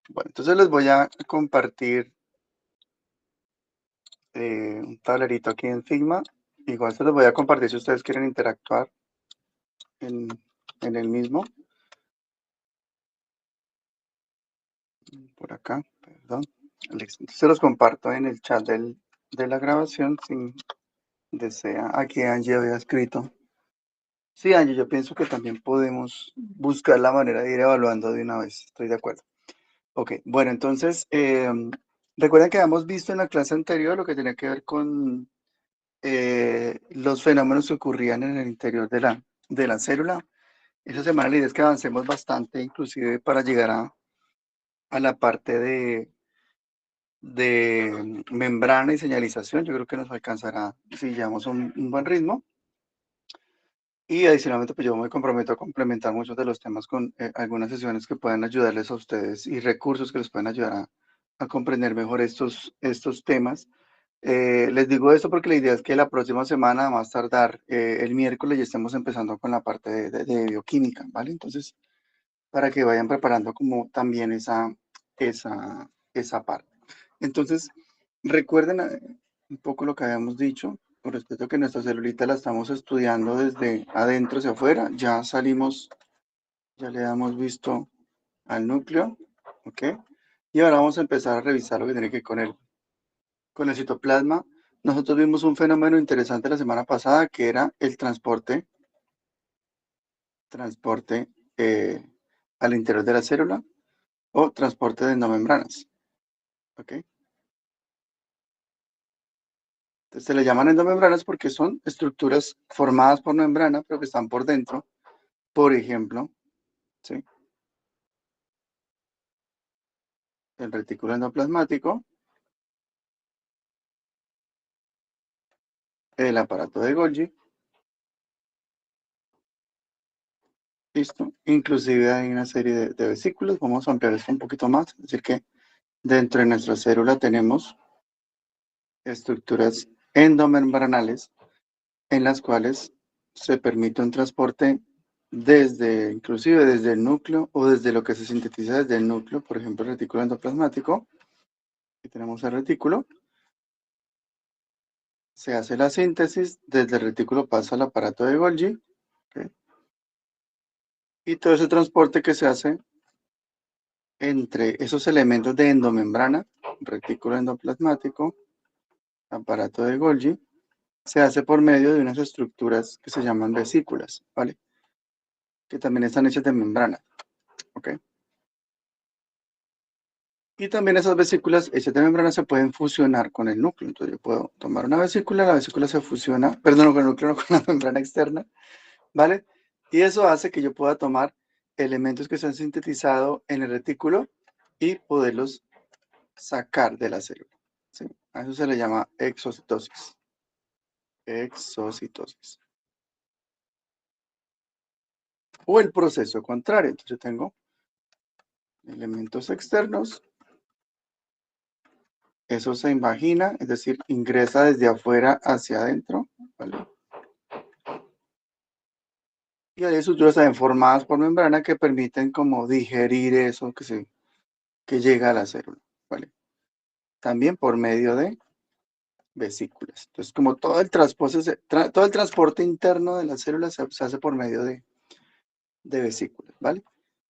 Bueno, entonces les voy a compartir un tablerito aquí en Figma. Igual se los voy a compartir si ustedes quieren interactuar en el mismo. Por acá, perdón. Listo. Entonces se los comparto en el chat de la grabación si desea. Aquí Angie había escrito. Sí, Angie, yo pienso que también podemos buscar la manera de ir evaluando de una vez. Estoy de acuerdo. Ok, bueno, entonces, recuerden que habíamos visto en la clase anterior lo que tenía que ver con los fenómenos que ocurrían en el interior de la célula. Esa semana la idea es que avancemos bastante, inclusive para llegar a la parte de membrana y señalización. Yo creo que nos alcanzará si llevamos un buen ritmo. Y adicionalmente, pues yo me comprometo a complementar muchos de los temas con algunas sesiones que puedan ayudarles a ustedes y recursos que les puedan ayudar a comprender mejor estos temas. Les digo esto porque la idea es que la próxima semana, a más tardar el miércoles, ya estemos empezando con la parte de bioquímica, ¿vale? Entonces, para que vayan preparando como también esa parte. Entonces, recuerden un poco lo que habíamos dicho, con respecto a que nuestra celulita la estamos estudiando desde adentro hacia afuera. Ya salimos, ya le hemos visto al núcleo, ¿ok? Y ahora vamos a empezar a revisar lo que tiene que ver con el citoplasma. Nosotros vimos un fenómeno interesante la semana pasada que era el transporte al interior de la célula o transporte de endomembranas. ¿Ok? Entonces, se le llaman endomembranas porque son estructuras formadas por membrana, pero que están por dentro. Por ejemplo, ¿sí? El retículo endoplasmático, el aparato de Golgi, listo. Inclusive hay una serie de vesículas. Vamos a ampliar esto un poquito más. Es decir que dentro de nuestra célula tenemos estructuras endomembranales en las cuales se permite un transporte inclusive desde el núcleo o desde lo que se sintetiza desde el núcleo, por ejemplo, el retículo endoplasmático. Aquí tenemos el retículo. Se hace la síntesis, desde el retículo pasa al aparato de Golgi, ¿okay? Y todo ese transporte que se hace entre esos elementos de endomembrana, retículo endoplasmático, aparato de Golgi, se hace por medio de unas estructuras que se llaman vesículas, ¿vale? Que también están hechas de membrana, ¿ok? Y también esas vesículas hechas de membrana se pueden fusionar con el núcleo. Entonces yo puedo tomar una vesícula, la vesícula se fusiona, perdón, no con el núcleo, no con la membrana externa, ¿vale? Y eso hace que yo pueda tomar elementos que se han sintetizado en el retículo y poderlos sacar de la célula, ¿sí? A eso se le llama exocitosis. Exocitosis. O el proceso contrario. Entonces yo tengo elementos externos. Eso se invagina, es decir, ingresa desde afuera hacia adentro, ¿vale? Y hay estructuras también formadas por membrana que permiten como digerir eso que llega a la célula, ¿vale? También por medio de vesículas. Entonces, como todo el transporte interno de las células se hace por medio de vesículas, ¿vale?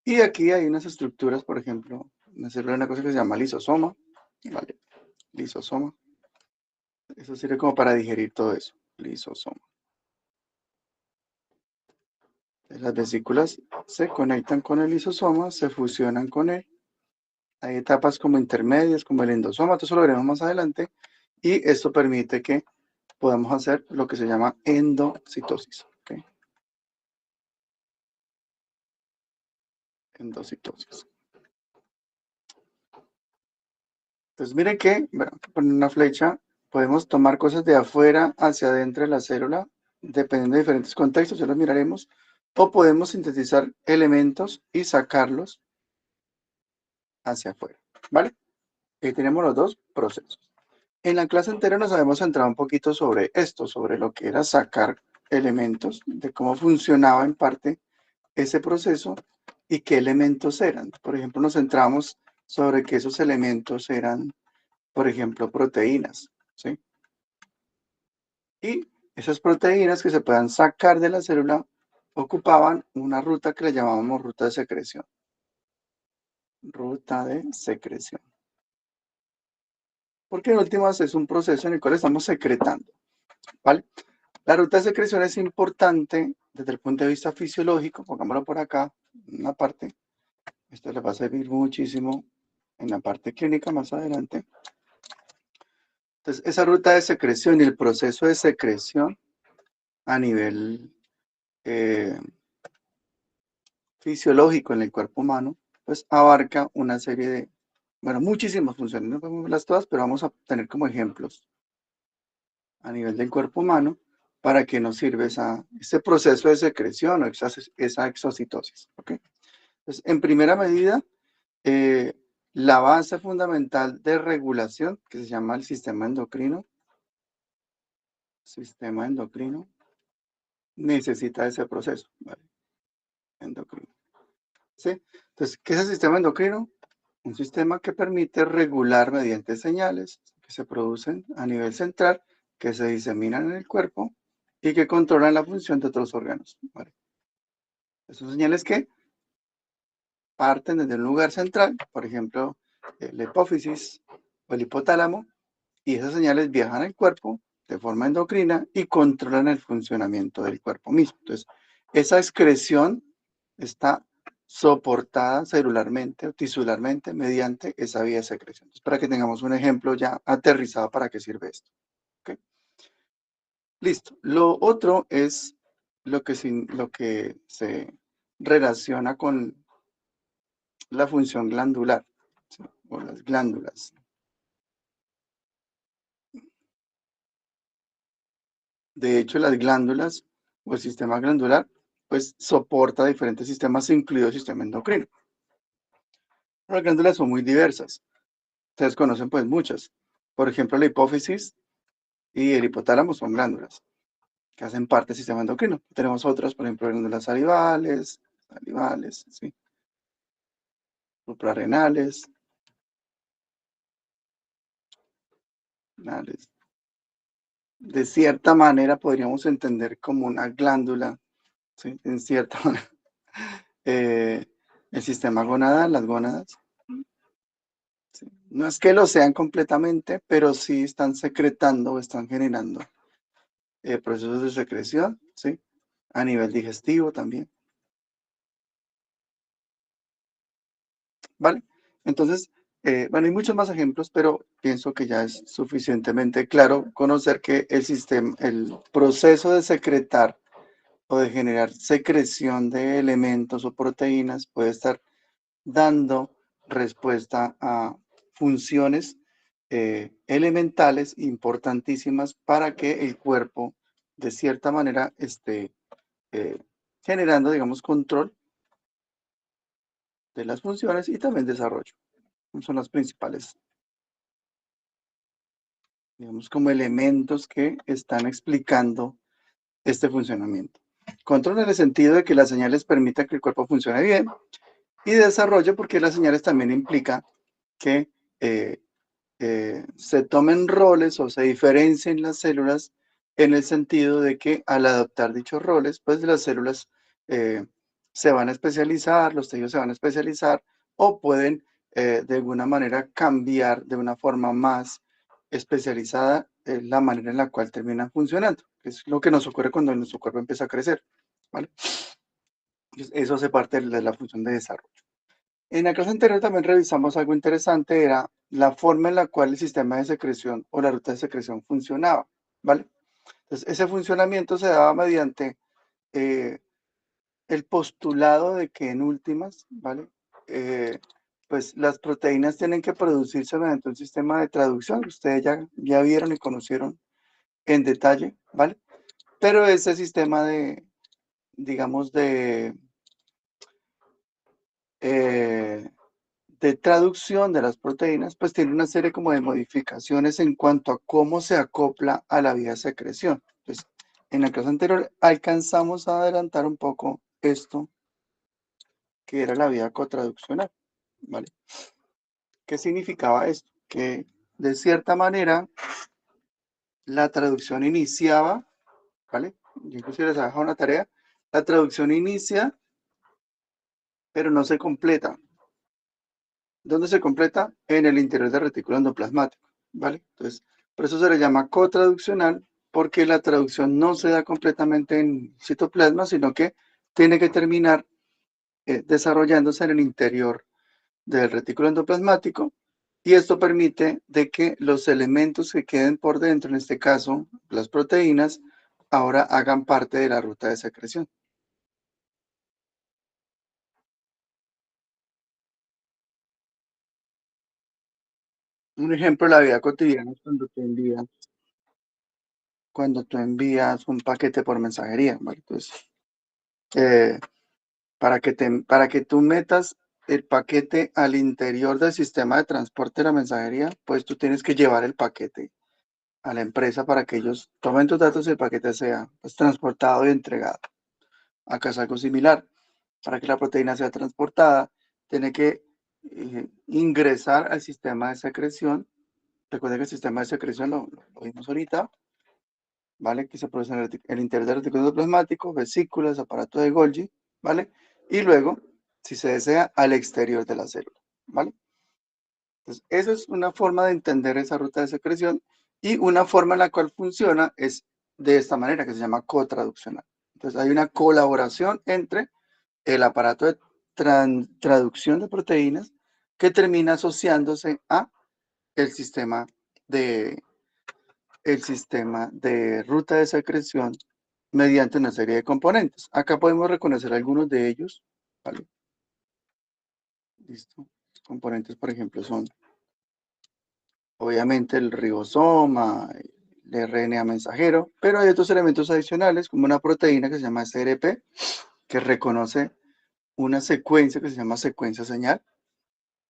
Y aquí hay unas estructuras, por ejemplo, una célula, una cosa que se llama lisosoma, ¿vale? Lisosoma. Eso sirve como para digerir todo eso, lisosoma. Las vesículas se conectan con el lisosoma, se fusionan con él. Hay etapas como intermedias, como el endosoma, todo eso lo veremos más adelante. Y esto permite que podamos hacer lo que se llama endocitosis. ¿Okay? Endocitosis. Entonces miren que, bueno, con una flecha podemos tomar cosas de afuera hacia adentro de la célula, dependiendo de diferentes contextos, ya los miraremos, o podemos sintetizar elementos y sacarlos hacia afuera, ¿vale? Ahí tenemos los dos procesos. En la clase anterior nos habíamos centrado un poquito sobre esto, sobre lo que era sacar elementos, de cómo funcionaba en parte ese proceso y qué elementos eran. Por ejemplo, nos centramos sobre que esos elementos eran, por ejemplo, proteínas, ¿sí? Y esas proteínas que se puedan sacar de la célula ocupaban una ruta que le llamábamos ruta de secreción. Ruta de secreción. Porque en últimas es un proceso en el cual estamos secretando, ¿vale? La ruta de secreción es importante desde el punto de vista fisiológico, pongámoslo por acá, en una parte. Esto le va a servir muchísimo en la parte clínica más adelante. Entonces, esa ruta de secreción y el proceso de secreción a nivel fisiológico en el cuerpo humano, pues abarca una serie de, bueno, muchísimas funciones, no podemos verlas todas, pero vamos a tener como ejemplos a nivel del cuerpo humano para que nos sirva ese proceso de secreción o esa exocitosis. ¿Okay? Entonces, en primera medida, la base fundamental de regulación, que se llama el sistema endocrino, necesita ese proceso, ¿vale? Endocrino. ¿Sí? Entonces, ¿qué es el sistema endocrino? Un sistema que permite regular mediante señales que se producen a nivel central, que se diseminan en el cuerpo y que controlan la función de otros órganos. ¿Vale? Esas señales que parten desde un lugar central, por ejemplo, la hipófisis o el hipotálamo, y esas señales viajan al cuerpo de forma endocrina y controlan el funcionamiento del cuerpo mismo. Entonces, esa excreción está soportada celularmente o tisularmente mediante esa vía de secreción. Entonces, para que tengamos un ejemplo ya aterrizado para qué sirve esto. ¿Okay? Listo. Lo otro es lo que se relaciona con la función glandular, ¿sí? O las glándulas. De hecho, las glándulas o el sistema glandular, pues soporta diferentes sistemas, incluido el sistema endocrino. Las glándulas son muy diversas. Ustedes conocen pues muchas. Por ejemplo, la hipófisis y el hipotálamo son glándulas que hacen parte del sistema endocrino. Tenemos otras, por ejemplo, glándulas salivales, ¿sí? Suprarrenales, renales. De cierta manera podríamos entender como una glándula, ¿sí? En cierta manera. El sistema gonadal, las gónadas. ¿Sí? No es que lo sean completamente, pero sí están secretando o están generando procesos de secreción, ¿sí? A nivel digestivo también. ¿Vale? Entonces, bueno, hay muchos más ejemplos, pero pienso que ya es suficientemente claro conocer que el proceso de secretar o de generar secreción de elementos o proteínas puede estar dando respuesta a funciones elementales importantísimas para que el cuerpo de cierta manera esté generando, digamos, control de las funciones y también desarrollo. Son las principales, digamos, como elementos que están explicando este funcionamiento. Control en el sentido de que las señales permitan que el cuerpo funcione bien y desarrollo porque las señales también implica que se tomen roles o se diferencien las células en el sentido de que al adoptar dichos roles, pues las células se van a especializar, los tejidos se van a especializar o pueden de alguna manera cambiar de una forma más especializada la manera en la cual terminan funcionando. Es lo que nos ocurre cuando nuestro cuerpo empieza a crecer, ¿vale? Entonces, eso hace parte de la función de desarrollo. En la clase anterior también revisamos algo interesante, era la forma en la cual el sistema de secreción o la ruta de secreción funcionaba, ¿vale? Entonces, ese funcionamiento se daba mediante el postulado de que en últimas, ¿vale? Pues las proteínas tienen que producirse mediante un sistema de traducción, ustedes ya vieron y conocieron en detalle, ¿vale? Pero ese sistema de, digamos, eh, de traducción de las proteínas, pues tiene una serie como de modificaciones en cuanto a cómo se acopla a la vía de secreción. Entonces, en la clase anterior alcanzamos a adelantar un poco esto, que era la vía cotraduccional, ¿vale? ¿Qué significaba esto? Que de cierta manera la traducción iniciaba, ¿vale? Yo inclusive les he dejado una tarea. La traducción inicia, pero no se completa. ¿Dónde se completa? En el interior del retículo endoplasmático, ¿vale? Entonces, por eso se le llama cotraduccional, porque la traducción no se da completamente en citoplasma, sino que tiene que terminar desarrollándose en el interior del retículo endoplasmático, y esto permite de que los elementos que queden por dentro, en este caso las proteínas, ahora hagan parte de la ruta de secreción. Un ejemplo de la vida cotidiana es cuando tú envías un paquete por mensajería, ¿vale? Entonces, eh, para que tú metas el paquete al interior del sistema de transporte de la mensajería, pues tú tienes que llevar el paquete a la empresa para que ellos tomen tus datos y el paquete sea pues, transportado y entregado. Acá es algo similar. Para que la proteína sea transportada, tiene que ingresar al sistema de secreción. Recuerden que el sistema de secreción lo vimos ahorita, ¿vale? Que se produce en el interior del retículo endoplasmático, vesículas, aparato de Golgi, ¿vale? Y luego, si se desea, al exterior de la célula, ¿vale? Entonces, esa es una forma de entender esa ruta de secreción, y una forma en la cual funciona es de esta manera, que se llama cotraduccional. Entonces, hay una colaboración entre el aparato de traducción de proteínas que termina asociándose a el sistema de, el sistema de ruta de secreción mediante una serie de componentes. Acá podemos reconocer algunos de ellos, ¿vale? Listo. Los componentes, por ejemplo, son obviamente el ribosoma, el RNA mensajero, pero hay otros elementos adicionales como una proteína que se llama SRP, que reconoce una secuencia que se llama secuencia señal,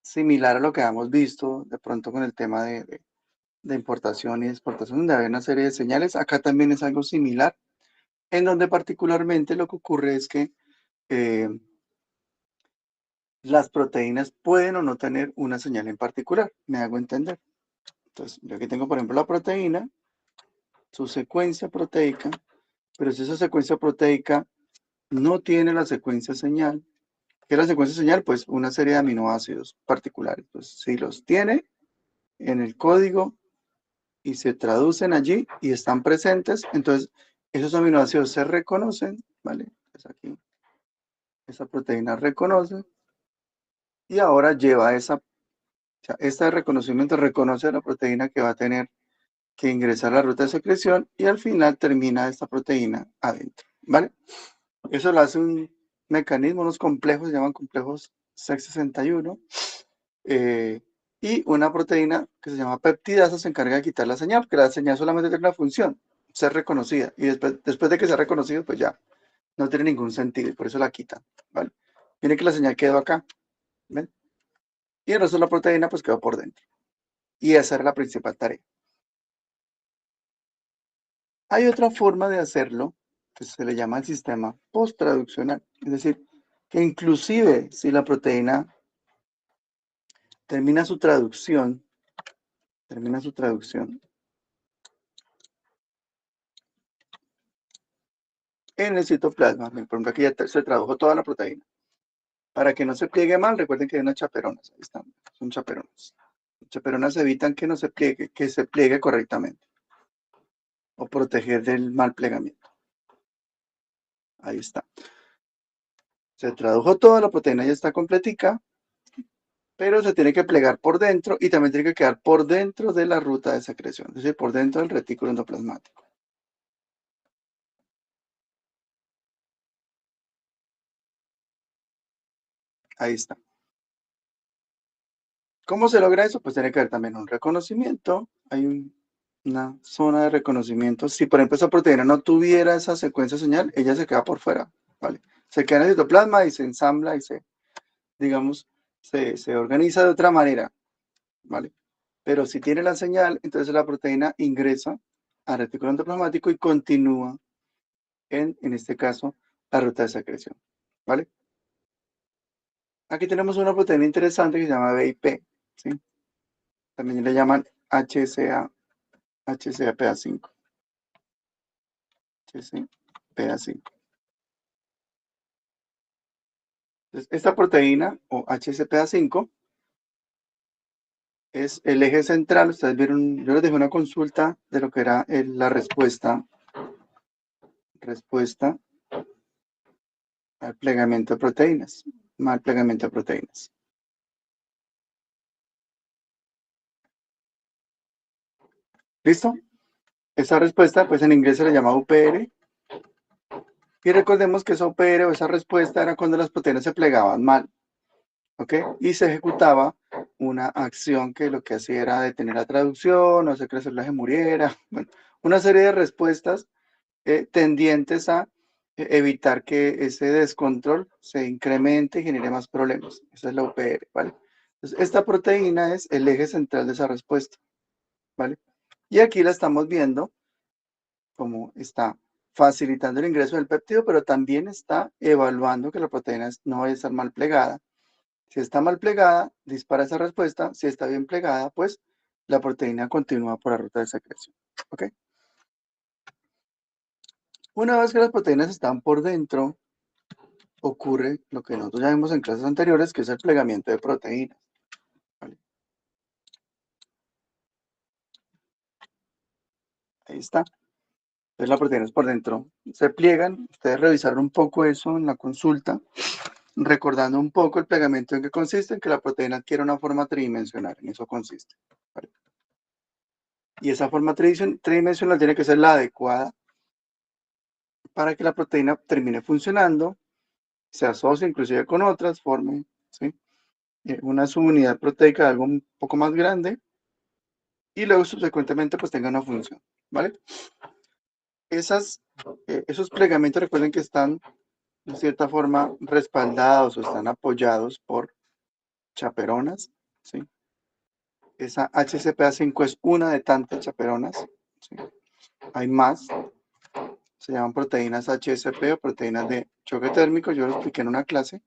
similar a lo que hemos visto de pronto con el tema de importación y exportación, donde hay una serie de señales. Acá también es algo similar, en donde particularmente lo que ocurre es que eh, las proteínas pueden o no tener una señal en particular. Me hago entender. Entonces, yo aquí tengo, por ejemplo, la proteína, su secuencia proteica, pero si esa secuencia proteica no tiene la secuencia señal, ¿qué es la secuencia señal? Pues una serie de aminoácidos particulares. Pues si los tiene en el código y se traducen allí y están presentes, entonces esos aminoácidos se reconocen, ¿vale? Pues aquí esa proteína reconoce y ahora lleva o sea, este reconocimiento reconoce a la proteína que va a tener que ingresar a la ruta de secreción y al final termina esta proteína adentro, ¿vale? Eso lo hace un mecanismo, unos complejos, se llaman complejos SEC61, y una proteína que se llama peptidasa se encarga de quitar la señal, porque la señal solamente tiene una función, ser reconocida, y después de que sea reconocido, pues ya no tiene ningún sentido, y por eso la quitan, ¿vale? Miren que la señal quedó acá, ¿ven? Y el resto de la proteína pues quedó por dentro, y esa era la principal tarea. Hay otra forma de hacerlo, que se le llama el sistema post-traduccional, es decir, que inclusive si la proteína termina su traducción, en el citoplasma, por ejemplo, aquí ya se tradujo toda la proteína. Para que no se pliegue mal, recuerden que hay unas chaperonas, ahí están, son chaperonas. Las chaperonas evitan que no se pliegue, que se pliegue correctamente, o proteger del mal plegamiento. Ahí está. Se tradujo toda la proteína, ya está completica, pero se tiene que plegar por dentro y también tiene que quedar por dentro de la ruta de secreción, es decir, por dentro del retículo endoplasmático. Ahí está. ¿Cómo se logra eso? Pues tiene que haber también un reconocimiento. Hay una zona de reconocimiento. Si, por ejemplo, esa proteína no tuviera esa secuencia señal, ella se queda por fuera, ¿vale? Se queda en el citoplasma y se ensambla y digamos, se organiza de otra manera, ¿vale? Pero si tiene la señal, entonces la proteína ingresa al retículo endoplasmático y continúa en este caso, la ruta de secreción, ¿vale? Aquí tenemos una proteína interesante que se llama BIP, ¿sí? También le llaman HCAPA5. HCPA5. Entonces, esta proteína, o HCPA5, es el eje central. Ustedes vieron, yo les dejé una consulta de lo que era la respuesta al plegamiento de proteínas, mal plegamiento de proteínas. ¿Listo? Esa respuesta, pues en inglés se le llama UPR. Y recordemos que esa UPR o esa respuesta era cuando las proteínas se plegaban mal. ¿Ok? Y se ejecutaba una acción que lo que hacía era detener la traducción, o hacer que la célula se muriera. Bueno, una serie de respuestas tendientes a evitar que ese descontrol se incremente y genere más problemas. Esa es la UPR, ¿vale? Entonces, esta proteína es el eje central de esa respuesta, ¿vale? Y aquí la estamos viendo como está facilitando el ingreso del péptido, pero también está evaluando que la proteína no vaya a estar mal plegada. Si está mal plegada, dispara esa respuesta. Si está bien plegada, pues la proteína continúa por la ruta de secreción. ¿Ok? Una vez que las proteínas están por dentro, ocurre lo que nosotros ya vimos en clases anteriores, que es el plegamiento de proteínas. ¿Vale? Ahí está. Entonces las proteínas por dentro se pliegan. Ustedes revisaron un poco eso en la consulta, recordando un poco el plegamiento en que consiste, en que la proteína adquiere una forma tridimensional. En eso consiste. ¿Vale? Y esa forma tridimensional tiene que ser la adecuada para que la proteína termine funcionando, se asocie inclusive con otras, forme, ¿sí?, una subunidad proteica de algo un poco más grande y luego subsecuentemente pues tenga una función, ¿vale? Esos plegamientos, recuerden que están de cierta forma respaldados o están apoyados por chaperonas, ¿sí? Esa HCPA5 es una de tantas chaperonas, ¿sí? Hay más, se llaman proteínas HSP o proteínas de choque térmico, yo lo expliqué en una clase,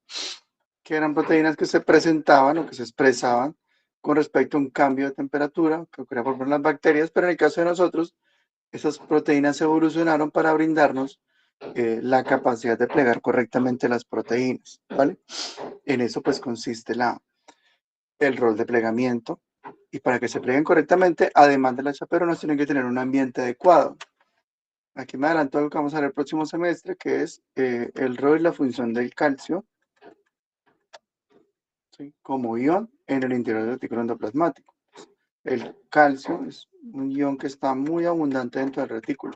que eran proteínas que se presentaban o que se expresaban con respecto a un cambio de temperatura que ocurría por las bacterias, pero en el caso de nosotros, esas proteínas evolucionaron para brindarnos la capacidad de plegar correctamente las proteínas, ¿vale? En eso pues consiste el rol de plegamiento, y para que se pleguen correctamente, además de las chaperonas, tienen que tener un ambiente adecuado. Aquí me adelanto algo que vamos a ver el próximo semestre, que es el rol y la función del calcio, ¿sí?, como ion en el interior del retículo endoplasmático. El calcio es un ion que está muy abundante dentro del retículo.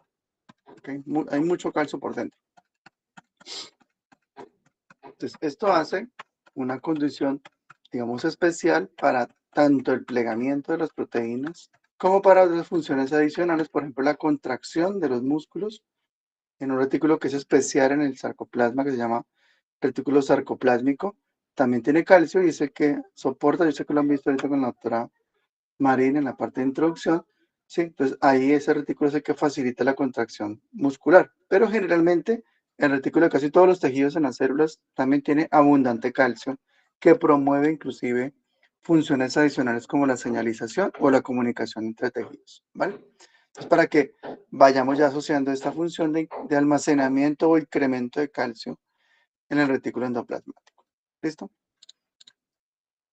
¿Okay? Hay mucho calcio por dentro. Entonces, esto hace una condición, digamos, especial para tanto el plegamiento de las proteínas como para otras funciones adicionales, por ejemplo, la contracción de los músculos en un retículo que es especial en el sarcoplasma, que se llama retículo sarcoplásmico. También tiene calcio y es el que soporta, yo sé que lo han visto ahorita con la doctora Marina en la parte de introducción, ¿sí? Entonces ahí ese retículo es el que facilita la contracción muscular, pero generalmente el retículo de casi todos los tejidos en las células también tiene abundante calcio, que promueve inclusive funciones adicionales como la señalización o la comunicación entre tejidos, ¿vale? Entonces, para que vayamos ya asociando esta función de almacenamiento o incremento de calcio en el retículo endoplasmático. ¿Listo?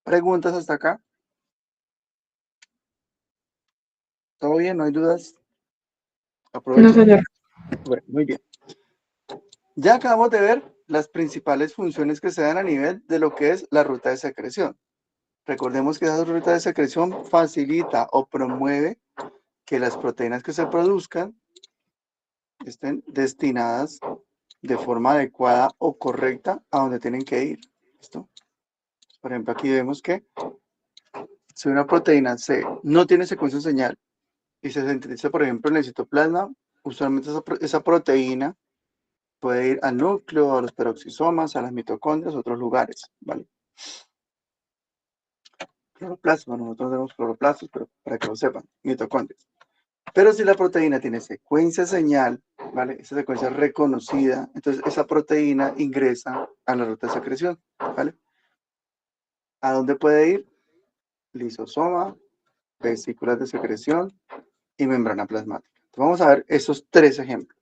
¿Preguntas hasta acá? ¿Todo bien? ¿No hay dudas? Aprovecho. No, señor. Bueno, muy bien. Ya acabamos de ver las principales funciones que se dan a nivel de lo que es la ruta de secreción. Recordemos que esa ruta de secreción facilita o promueve que las proteínas que se produzcan estén destinadas de forma adecuada o correcta a donde tienen que ir. ¿Listo? Por ejemplo, aquí vemos que si una proteína no tiene secuencia señal y se sintetiza, por ejemplo, en el citoplasma, usualmente esa proteína puede ir al núcleo, a los peroxisomas, a las mitocondrias, a otros lugares, ¿vale? Cloroplastos, bueno, nosotros tenemos cloroplastos, pero para que lo sepan, mitocondrias. Pero si la proteína tiene secuencia señal, ¿vale? Esa secuencia reconocida, entonces esa proteína ingresa a la ruta de secreción, ¿vale? ¿A dónde puede ir? Lisosoma, vesículas de secreción y membrana plasmática. Entonces, vamos a ver esos tres ejemplos.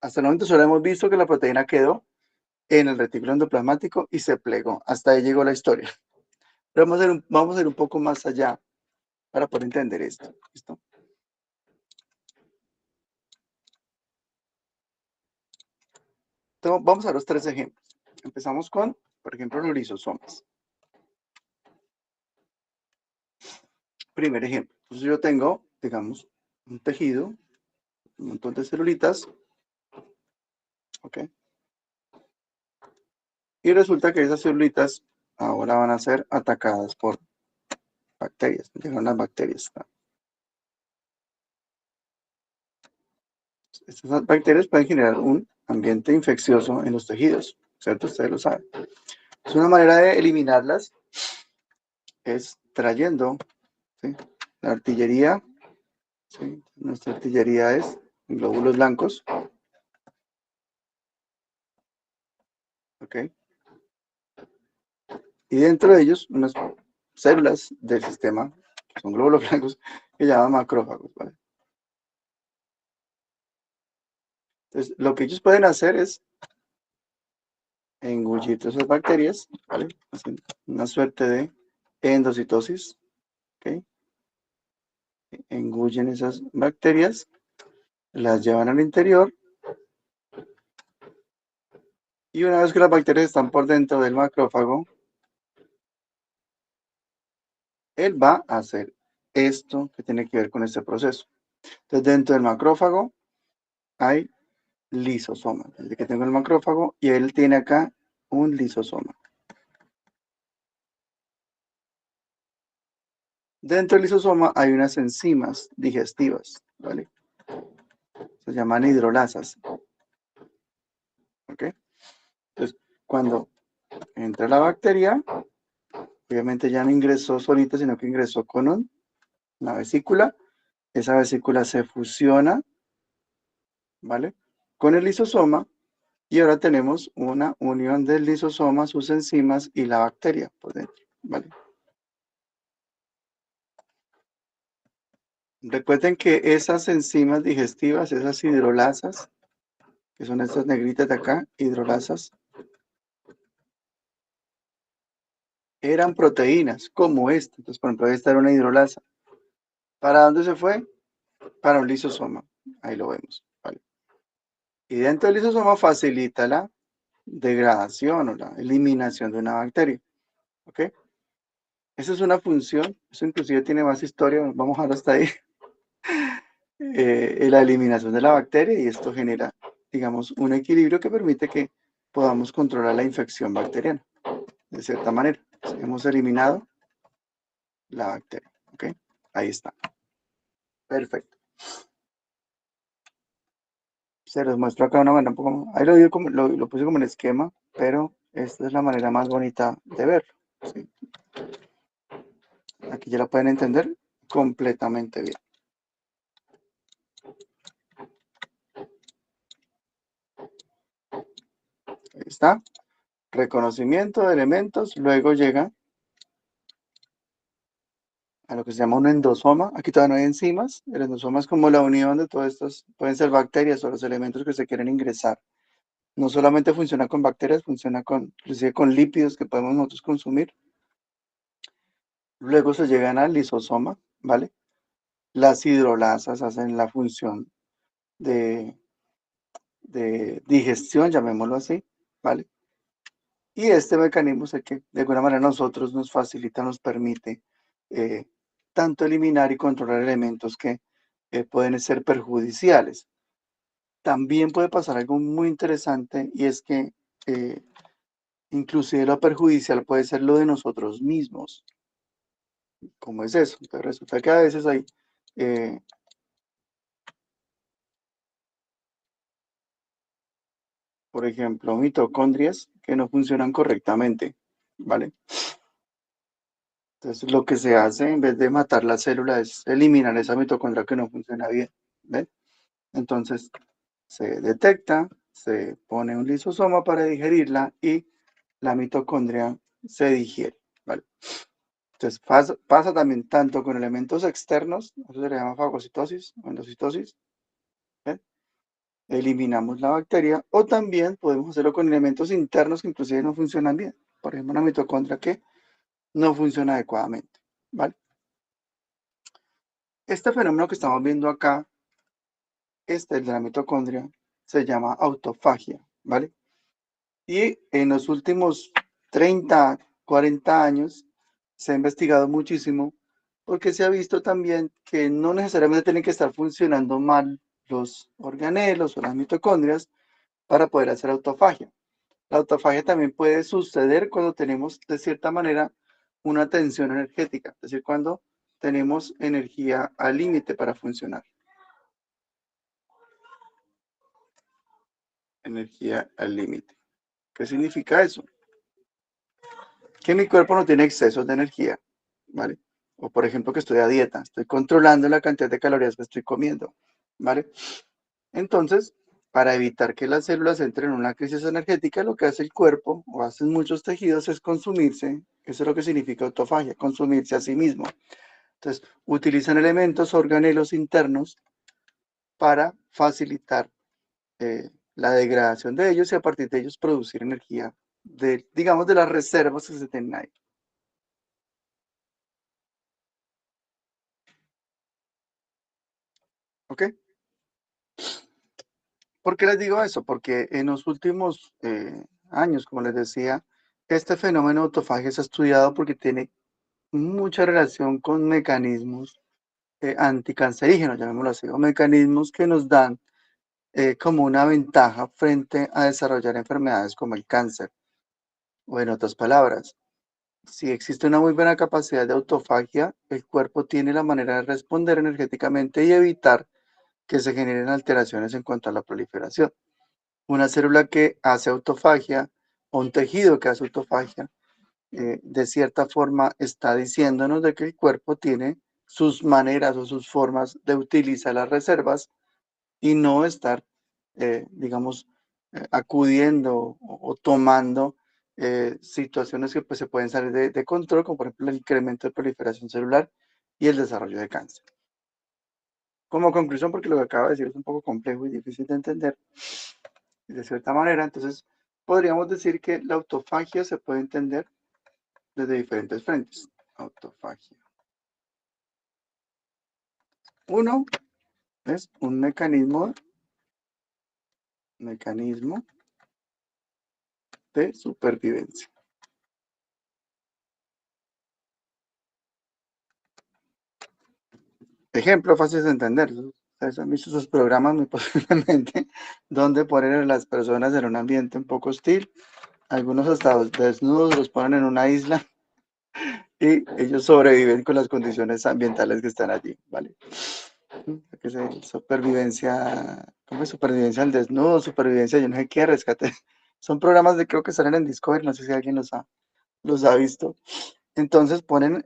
Hasta el momento solo hemos visto que la proteína quedó en el retículo endoplasmático y se plegó. Hasta ahí llegó la historia. Pero vamos a ir un poco más allá para poder entender esto. ¿Listo? Entonces, vamos a los tres ejemplos. Empezamos con, por ejemplo, los lisosomas. Primer ejemplo. Entonces yo tengo, digamos, un tejido, un montón de celulitas, ¿ok? Y resulta que esas celulitas ahora van a ser atacadas por bacterias. Llegaron las bacterias. Estas bacterias pueden generar un ambiente infeccioso en los tejidos, ¿cierto? Ustedes lo saben. Es una manera de eliminarlas, es trayendo, ¿sí?, la artillería, ¿sí? Nuestra artillería es glóbulos blancos, ¿ok? Y dentro de ellos unas células del sistema, que son glóbulos blancos, que llaman macrófagos, ¿vale? Entonces, lo que ellos pueden hacer es engullir todas esas bacterias, ¿vale? Hacen una suerte de endocitosis, ¿ok? Engullen esas bacterias, las llevan al interior, y una vez que las bacterias están por dentro del macrófago, él va a hacer esto que tiene que ver con este proceso. Entonces, dentro del macrófago hay lisosomas. Desde que tengo el macrófago y él tiene acá un lisosoma. Dentro del lisosoma hay unas enzimas digestivas, ¿vale? Se llaman hidrolasas. ¿Ok? Entonces, cuando entra la bacteria, obviamente ya no ingresó solita, sino que ingresó con una vesícula. Esa vesícula se fusiona, ¿vale?, con el lisosoma, y ahora tenemos una unión del lisosoma, sus enzimas y la bacteria por dentro, ¿vale? Recuerden que esas enzimas digestivas, esas hidrolasas, que son estas negritas de acá, hidrolasas, eran proteínas como esta. Entonces, por ejemplo, esta era una hidrolasa. ¿Para dónde se fue? Para un lisosoma. Ahí lo vemos, ¿vale? Y dentro del lisosoma facilita la degradación o la eliminación de una bacteria, ¿ok? Esa es una función, eso inclusive tiene más historia, vamos a dejar hasta ahí. La eliminación de la bacteria, y esto genera, digamos, un equilibrio que permite que podamos controlar la infección bacteriana, de cierta manera. Hemos eliminado la bacteria, ¿ok? Ahí está. Perfecto. Se los muestro acá de una manera un poco más. Ahí lo puse como en esquema, pero esta es la manera más bonita de verlo, ¿sí? Aquí ya lo pueden entender completamente bien. Ahí está. Reconocimiento de elementos. Luego llega a lo que se llama un endosoma. Aquí todavía no hay enzimas. El endosoma es como la unión de todos estos, pueden ser bacterias o los elementos que se quieren ingresar. No solamente funciona con bacterias, funciona inclusive con lípidos que podemos nosotros consumir. Luego se llegan al lisosoma, ¿vale? Las hidrolasas hacen la función de digestión, llamémoslo así, ¿vale? Y este mecanismo es el que de alguna manera nosotros nos facilita, nos permite tanto eliminar y controlar elementos que pueden ser perjudiciales. También puede pasar algo muy interesante, y es que inclusive lo perjudicial puede ser lo de nosotros mismos. ¿Cómo es eso? Entonces resulta que a veces hay por ejemplo, mitocondrias que no funcionan correctamente, ¿vale? Entonces, lo que se hace en vez de matar la célula es eliminar esa mitocondria que no funciona bien, ¿ven? Entonces, se detecta, se pone un lisosoma para digerirla y la mitocondria se digiere, ¿vale? Entonces pasa también tanto con elementos externos, eso se le llama fagocitosis o endocitosis, ¿ven? Eliminamos la bacteria, o también podemos hacerlo con elementos internos que inclusive no funcionan bien. Por ejemplo, una mitocondria que no funciona adecuadamente, ¿vale? Este fenómeno que estamos viendo acá, el de la mitocondria, se llama autofagia, ¿vale? Y en los últimos 30, 40 años se ha investigado muchísimo porque se ha visto también que no necesariamente tienen que estar funcionando mal los organelos o las mitocondrias para poder hacer autofagia. La autofagia también puede suceder cuando tenemos, de cierta manera, una tensión energética, es decir, cuando tenemos energía al límite para funcionar. Energía al límite. ¿Qué significa eso? Que mi cuerpo no tiene excesos de energía, ¿vale? O por ejemplo que estoy a dieta, estoy controlando la cantidad de calorías que estoy comiendo, ¿vale? Entonces, para evitar que las células entren en una crisis energética, lo que hace el cuerpo, o hacen muchos tejidos, es consumirse. Eso es lo que significa autofagia, consumirse a sí mismo. Entonces, utilizan elementos organelos internos para facilitar la degradación de ellos y a partir de ellos producir energía, digamos, de las reservas que se tienen ahí. ¿Ok? ¿Por qué les digo eso? Porque en los últimos años, como les decía, este fenómeno de autofagia se ha estudiado porque tiene mucha relación con mecanismos anticancerígenos, llamémoslo así, o mecanismos que nos dan como una ventaja frente a desarrollar enfermedades como el cáncer. O en otras palabras, si existe una muy buena capacidad de autofagia, el cuerpo tiene la manera de responder energéticamente y evitar que se generen alteraciones en cuanto a la proliferación. Una célula que hace autofagia o un tejido que hace autofagia, de cierta forma está diciéndonos de que el cuerpo tiene sus maneras o sus formas de utilizar las reservas y no estar, digamos, acudiendo o tomando situaciones que pues, se pueden salir de control, como por ejemplo el incremento de proliferación celular y el desarrollo de cáncer. Como conclusión, porque lo que acabo de decir es un poco complejo y difícil de entender, de cierta manera, entonces podríamos decir que la autofagia se puede entender desde diferentes frentes. Autofagia. Uno es un mecanismo de supervivencia. Ejemplo fácil de entender. Ustedes han visto esos programas muy posiblemente donde ponen a las personas en un ambiente un poco hostil, algunos hasta desnudos los ponen en una isla y ellos sobreviven con las condiciones ambientales que están allí, ¿vale? Que es supervivencia, ¿cómo es? Supervivencia al desnudo, supervivencia, yo no sé qué, rescate. Son programas de creo que salen en Discovery, no sé si alguien los ha visto. Entonces ponen,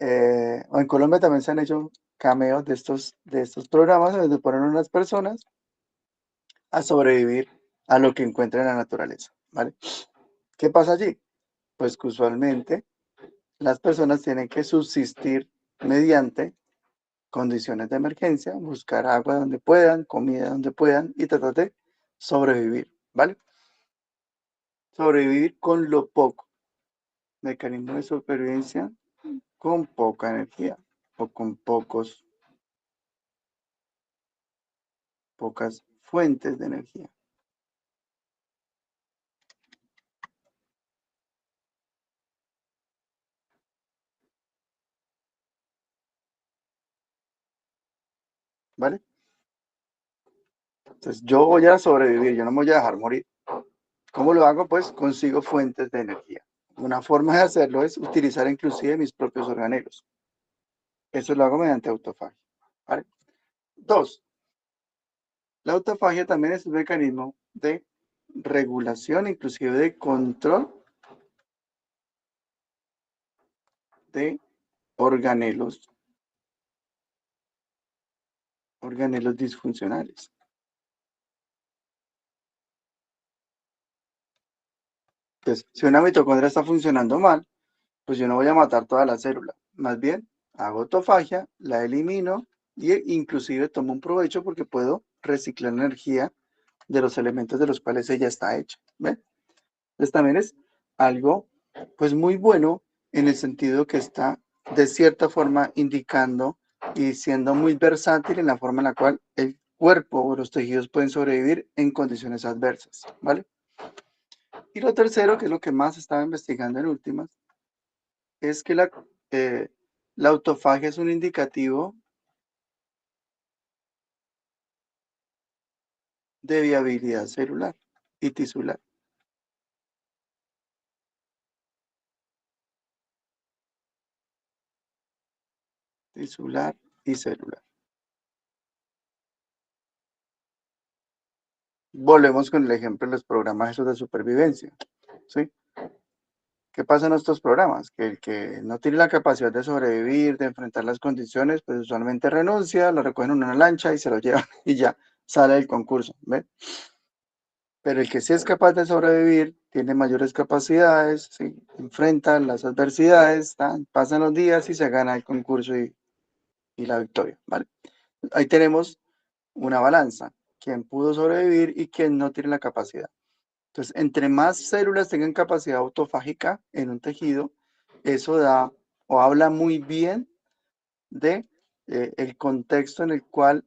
o en Colombia también se han hecho cameos de estos programas donde ponen a unas personas a sobrevivir a lo que encuentran en la naturaleza, ¿vale? ¿Qué pasa allí? Pues que usualmente las personas tienen que subsistir mediante condiciones de emergencia, buscar agua donde puedan, comida donde puedan y tratar de sobrevivir, ¿vale? Sobrevivir con lo poco. Mecanismo de supervivencia con poca energía o con pocas fuentes de energía, ¿vale? Entonces yo voy a sobrevivir, yo no me voy a dejar morir. ¿Cómo lo hago? Pues consigo fuentes de energía. Una forma de hacerlo es utilizar inclusive mis propios organelos. Eso lo hago mediante autofagia, ¿vale? Dos, la autofagia también es un mecanismo de regulación, inclusive de control de organelos, organelos disfuncionales. Entonces, si una mitocondria está funcionando mal, pues yo no voy a matar toda la célula. Más bien, hago autofagia, la elimino y inclusive tomo un provecho porque puedo reciclar energía de los elementos de los cuales ella está hecha. ¿Ven? Entonces también es algo pues muy bueno en el sentido que está de cierta forma indicando y siendo muy versátil en la forma en la cual el cuerpo o los tejidos pueden sobrevivir en condiciones adversas, ¿vale? Y lo tercero, que es lo que más estaba investigando en últimas, es que la autofagia es un indicativo de viabilidad celular y tisular. Tisular y celular. Volvemos con el ejemplo de los programas esos de supervivencia, ¿sí? ¿Qué pasa en estos programas? Que el que no tiene la capacidad de sobrevivir, de enfrentar las condiciones, pues usualmente renuncia, lo recogen en una lancha y se lo llevan y ya sale del concurso, ¿ven? Pero el que sí es capaz de sobrevivir, tiene mayores capacidades, ¿sí? Enfrenta las adversidades, pasan los días y se gana el concurso y la victoria, ¿vale? Ahí tenemos una balanza, quien pudo sobrevivir y quien no tiene la capacidad. Entonces, entre más células tengan capacidad autofágica en un tejido, eso da o habla muy bien de el contexto en el cual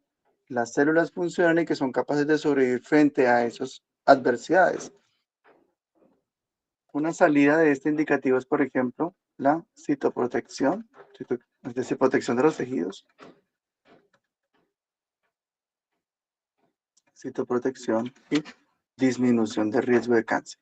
las células funcionan y que son capaces de sobrevivir frente a esas adversidades. Una salida de este indicativo es, por ejemplo, la citoprotección, es decir, protección de los tejidos, citoprotección y disminución de riesgo de cáncer.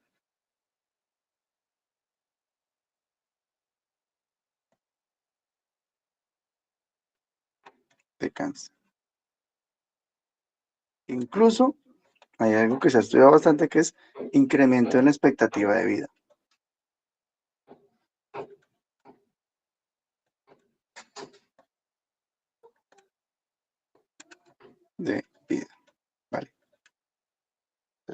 Incluso hay algo que se ha estudiado bastante que es incremento en la expectativa de vida. Vale.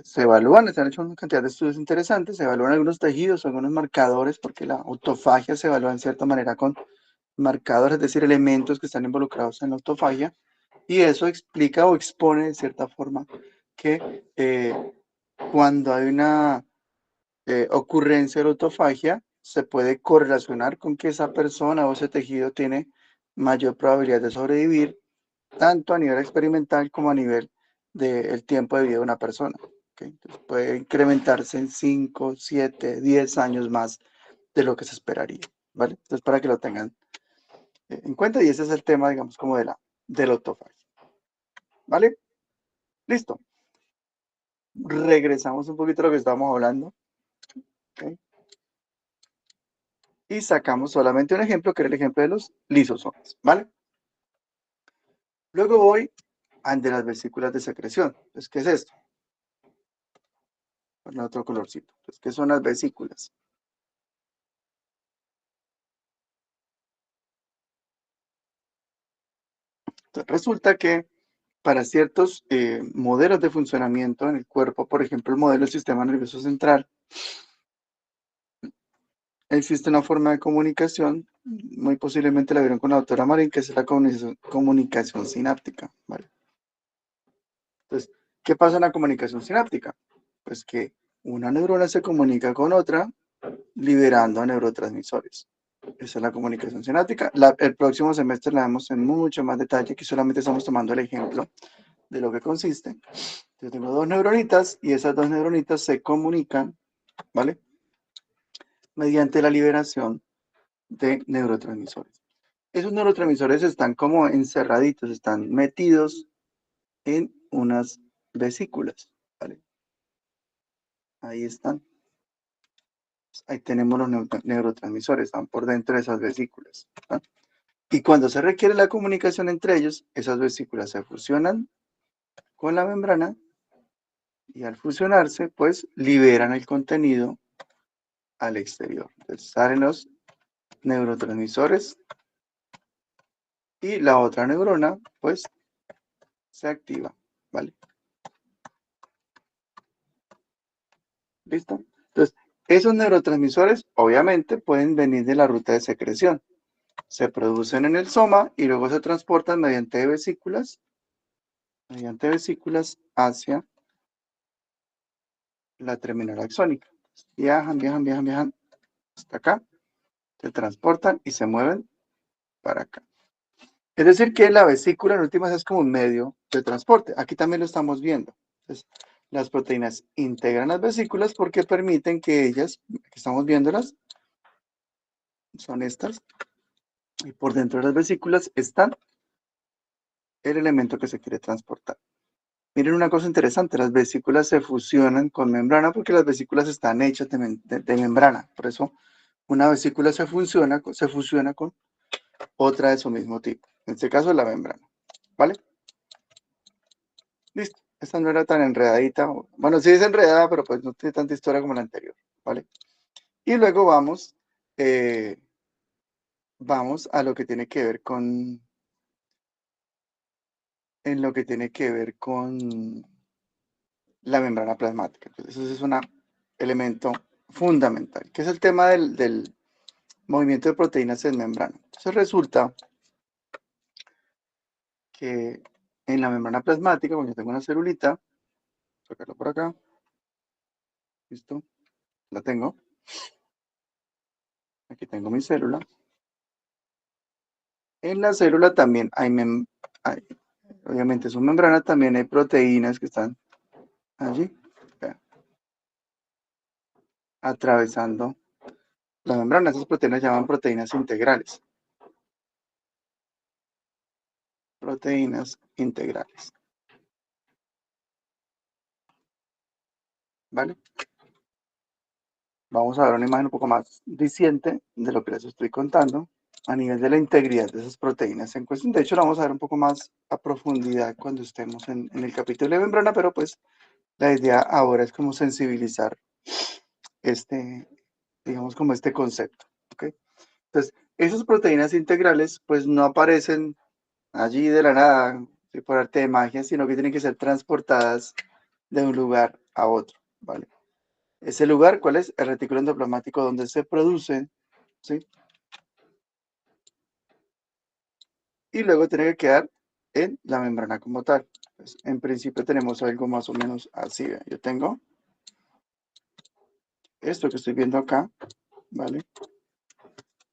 Se evalúan, se han hecho una cantidad de estudios interesantes, se evalúan algunos tejidos, algunos marcadores, porque la autofagia se evalúa en cierta manera con marcadores, es decir, elementos que están involucrados en la autofagia, y eso explica o expone de cierta forma que cuando hay una ocurrencia de la autofagia, se puede correlacionar con que esa persona o ese tejido tiene mayor probabilidad de sobrevivir, tanto a nivel experimental como a nivel del tiempo de vida de una persona. ¿Okay? Entonces puede incrementarse en 5, 7, 10 años más de lo que se esperaría. ¿Vale? Entonces, para que lo tengan en cuenta, y ese es el tema, digamos, como de la autofagia. ¿Vale? Listo. Regresamos un poquito a lo que estábamos hablando. ¿Okay? Y sacamos solamente un ejemplo, que era el ejemplo de los lisosomas. ¿Vale? Luego voy al de las vesículas de secreción. Entonces, ¿qué es esto? Con otro colorcito. Entonces, ¿qué son las vesículas? Entonces, resulta que para ciertos modelos de funcionamiento en el cuerpo, por ejemplo, el modelo del sistema nervioso central, existe una forma de comunicación, muy posiblemente la vieron con la doctora Marín, que es la comunicación sináptica. ¿Vale? Entonces, ¿qué pasa en la comunicación sináptica? Pues que una neurona se comunica con otra liberando neurotransmisores. Esa es la comunicación sináptica. El próximo semestre la vemos en mucho más detalle, aquí solamente estamos tomando el ejemplo de lo que consiste. Yo tengo dos neuronitas y esas dos neuronitas se comunican, ¿vale? Mediante la liberación de neurotransmisores. Esos neurotransmisores están como encerraditos, están metidos en unas vesículas, ¿vale? Ahí están. Ahí tenemos los neurotransmisores, están por dentro de esas vesículas, ¿no? Y cuando se requiere la comunicación entre ellos, esas vesículas se fusionan con la membrana y al fusionarse, pues liberan el contenido al exterior. Entonces salen los neurotransmisores y la otra neurona, pues, se activa, ¿vale? ¿Listo? Entonces, Esos neurotransmisores, obviamente, pueden venir de la ruta de secreción. Se producen en el soma y luego se transportan mediante vesículas hacia la terminal axónica. Viajan, viajan, viajan, viajan hasta acá, se transportan y se mueven para acá. Es decir, que la vesícula en últimas es como un medio de transporte. Aquí también lo estamos viendo. Entonces, las proteínas integran las vesículas porque permiten que ellas, que estamos viéndolas, son estas, y por dentro de las vesículas están el elemento que se quiere transportar. Miren una cosa interesante, las vesículas se fusionan con membrana porque las vesículas están hechas de membrana. Por eso una vesícula se fusiona con otra de su mismo tipo. En este caso la membrana. ¿Vale? Listo. Esta no era tan enredadita. Bueno, sí es enredada, pero pues no tiene tanta historia como la anterior. ¿Vale? Y luego vamos a lo que tiene que ver con la membrana plasmática. Entonces, ese es un elemento fundamental, que es el tema del movimiento de proteínas en membrana. Entonces resulta que en la membrana plasmática, cuando yo tengo una celulita, sacarlo por acá, listo, la tengo, aquí tengo mi célula. En la célula también obviamente su membrana, también hay proteínas que están allí, vean, atravesando la membrana. Esas proteínas se llaman proteínas integrales. Proteínas integrales. ¿Vale? Vamos a ver una imagen un poco más diciente de lo que les estoy contando a nivel de la integridad de esas proteínas en cuestión. De hecho, lo vamos a ver un poco más a profundidad cuando estemos en el capítulo de membrana, pero pues la idea ahora es como sensibilizar digamos como este concepto. ¿Okay? Entonces, esas proteínas integrales pues no aparecen allí de la nada, por arte de magia, sino que tienen que ser transportadas de un lugar a otro, ¿vale? Ese lugar, ¿cuál es? El retículo endoplasmático donde se producen, ¿sí? Y luego tiene que quedar en la membrana como tal. Pues, en principio tenemos algo más o menos así. ¿Ve? Yo tengo esto que estoy viendo acá, ¿vale?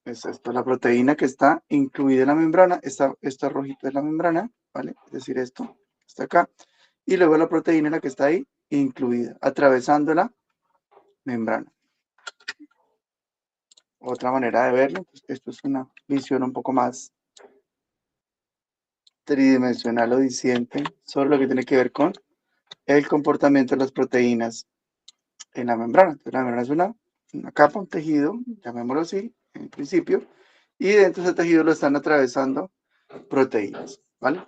Es esto, la proteína que está incluida en la membrana, esto rojito es la membrana, ¿vale? Es decir, esto está acá. Y luego la proteína la que está ahí incluida, atravesando la membrana. Otra manera de verlo, pues, esto es una visión un poco más tridimensional o diciente sobre lo que tiene que ver con el comportamiento de las proteínas en la membrana. Entonces, la membrana es una capa, un tejido, llamémoslo así, en principio, y dentro de ese tejido lo están atravesando proteínas, ¿vale?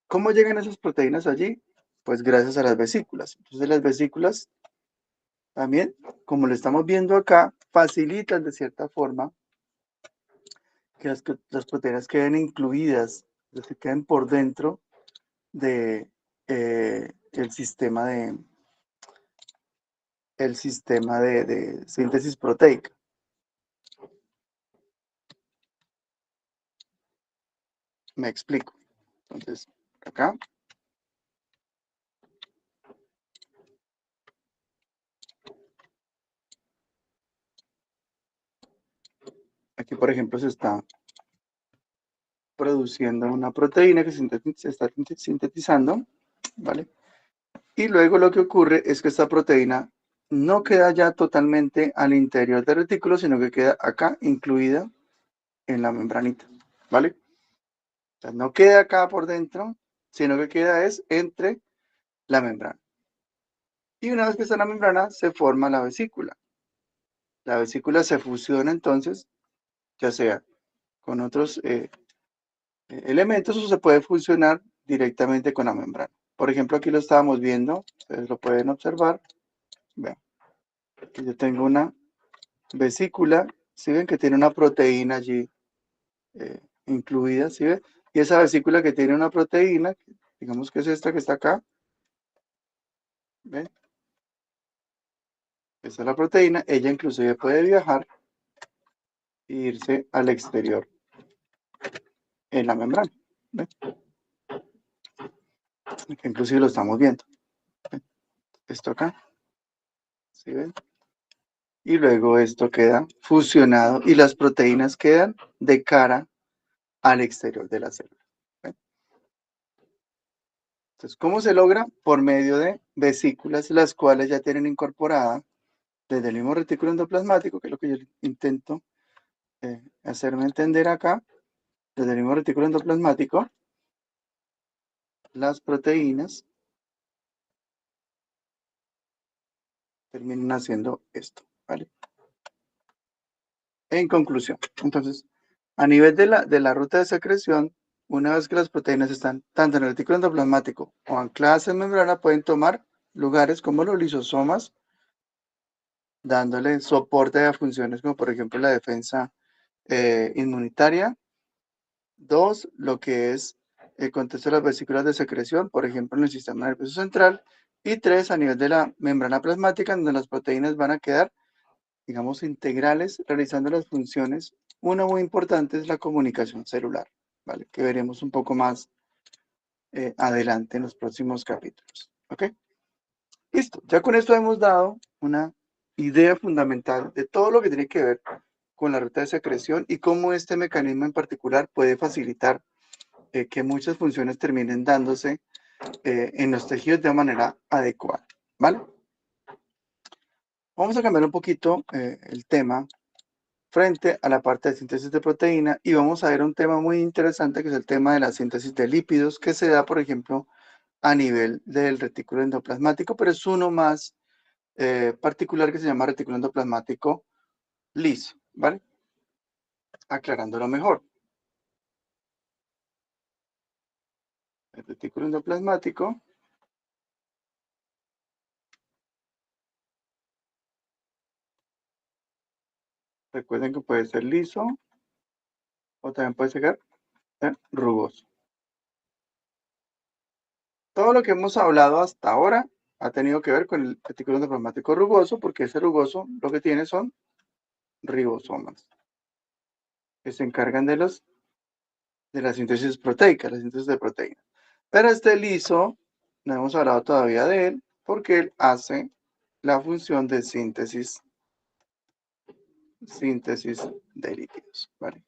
¿Cómo llegan esas proteínas allí? Pues gracias a las vesículas. Entonces las vesículas también, como lo estamos viendo acá, facilitan de cierta forma que las proteínas queden incluidas, es decir, queden por dentro de el sistema de síntesis proteica. Me explico. Entonces, acá. Aquí, por ejemplo, se está produciendo una proteína que se está sintetizando, ¿vale? Y luego lo que ocurre es que esta proteína no queda ya totalmente al interior del retículo, sino que queda acá incluida en la membranita, ¿vale? O sea, no queda acá por dentro, sino que queda es entre la membrana. Y una vez que está en la membrana, se forma la vesícula. La vesícula se fusiona entonces, ya sea con otros elementos o se puede fusionar directamente con la membrana. Por ejemplo, aquí lo estábamos viendo, ustedes lo pueden observar. Vean, aquí yo tengo una vesícula, ¿sí ven que tiene una proteína allí incluida? ¿Sí ven? Y esa vesícula que tiene una proteína, digamos que es esta que está acá, ¿ven? Esta es la proteína. Ella inclusive puede viajar e irse al exterior en la membrana. ¿Ven? Aquí inclusive lo estamos viendo. ¿Ven? Esto acá. ¿Sí ven? Y luego esto queda fusionado y las proteínas quedan de cara al exterior de la célula. ¿Ven? Entonces, ¿cómo se logra? Por medio de vesículas, las cuales ya tienen incorporada desde el mismo retículo endoplasmático, que es lo que yo intento hacerme entender acá, desde el mismo retículo endoplasmático, las proteínas terminan haciendo esto, ¿vale? En conclusión, entonces, a nivel de la ruta de secreción, una vez que las proteínas están tanto en el retículo endoplasmático o ancladas en membrana, pueden tomar lugares como los lisosomas, dándole soporte a funciones como por ejemplo la defensa inmunitaria. 2, lo que es el contexto de las vesículas de secreción, por ejemplo en el sistema nervioso central. Y 3, a nivel de la membrana plasmática, donde las proteínas van a quedar, digamos, integrales, realizando las funciones. Una muy importante es la comunicación celular, ¿vale? Que veremos un poco más adelante en los próximos capítulos, ¿ok? Listo, ya con esto hemos dado una idea fundamental de todo lo que tiene que ver con la ruta de secreción y cómo este mecanismo en particular puede facilitar que muchas funciones terminen dándose en los tejidos de manera adecuada, ¿vale? Vamos a cambiar un poquito el tema frente a la parte de síntesis de proteína y vamos a ver un tema muy interesante que es el tema de la síntesis de lípidos que se da, por ejemplo, a nivel del retículo endoplasmático, pero es uno más particular que se llama retículo endoplasmático liso, ¿vale? Aclarándolo mejor. El retículo endoplasmático recuerden que puede ser liso o también puede ser rugoso. Todo lo que hemos hablado hasta ahora ha tenido que ver con el retículo endoplasmático rugoso, porque ese rugoso lo que tiene son ribosomas, que se encargan de la síntesis proteica, la síntesis de proteínas. Pero este liso, no hemos hablado todavía de él, porque él hace la función de síntesis de lípidos, ¿vale?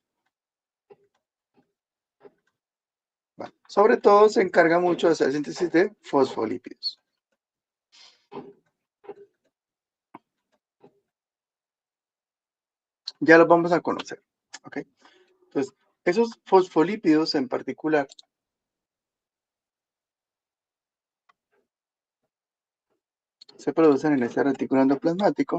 Vale. Sobre todo se encarga mucho de hacer síntesis de fosfolípidos. Ya los vamos a conocer, ¿ok? Entonces, esos fosfolípidos en particular se producen en este retículo endoplasmático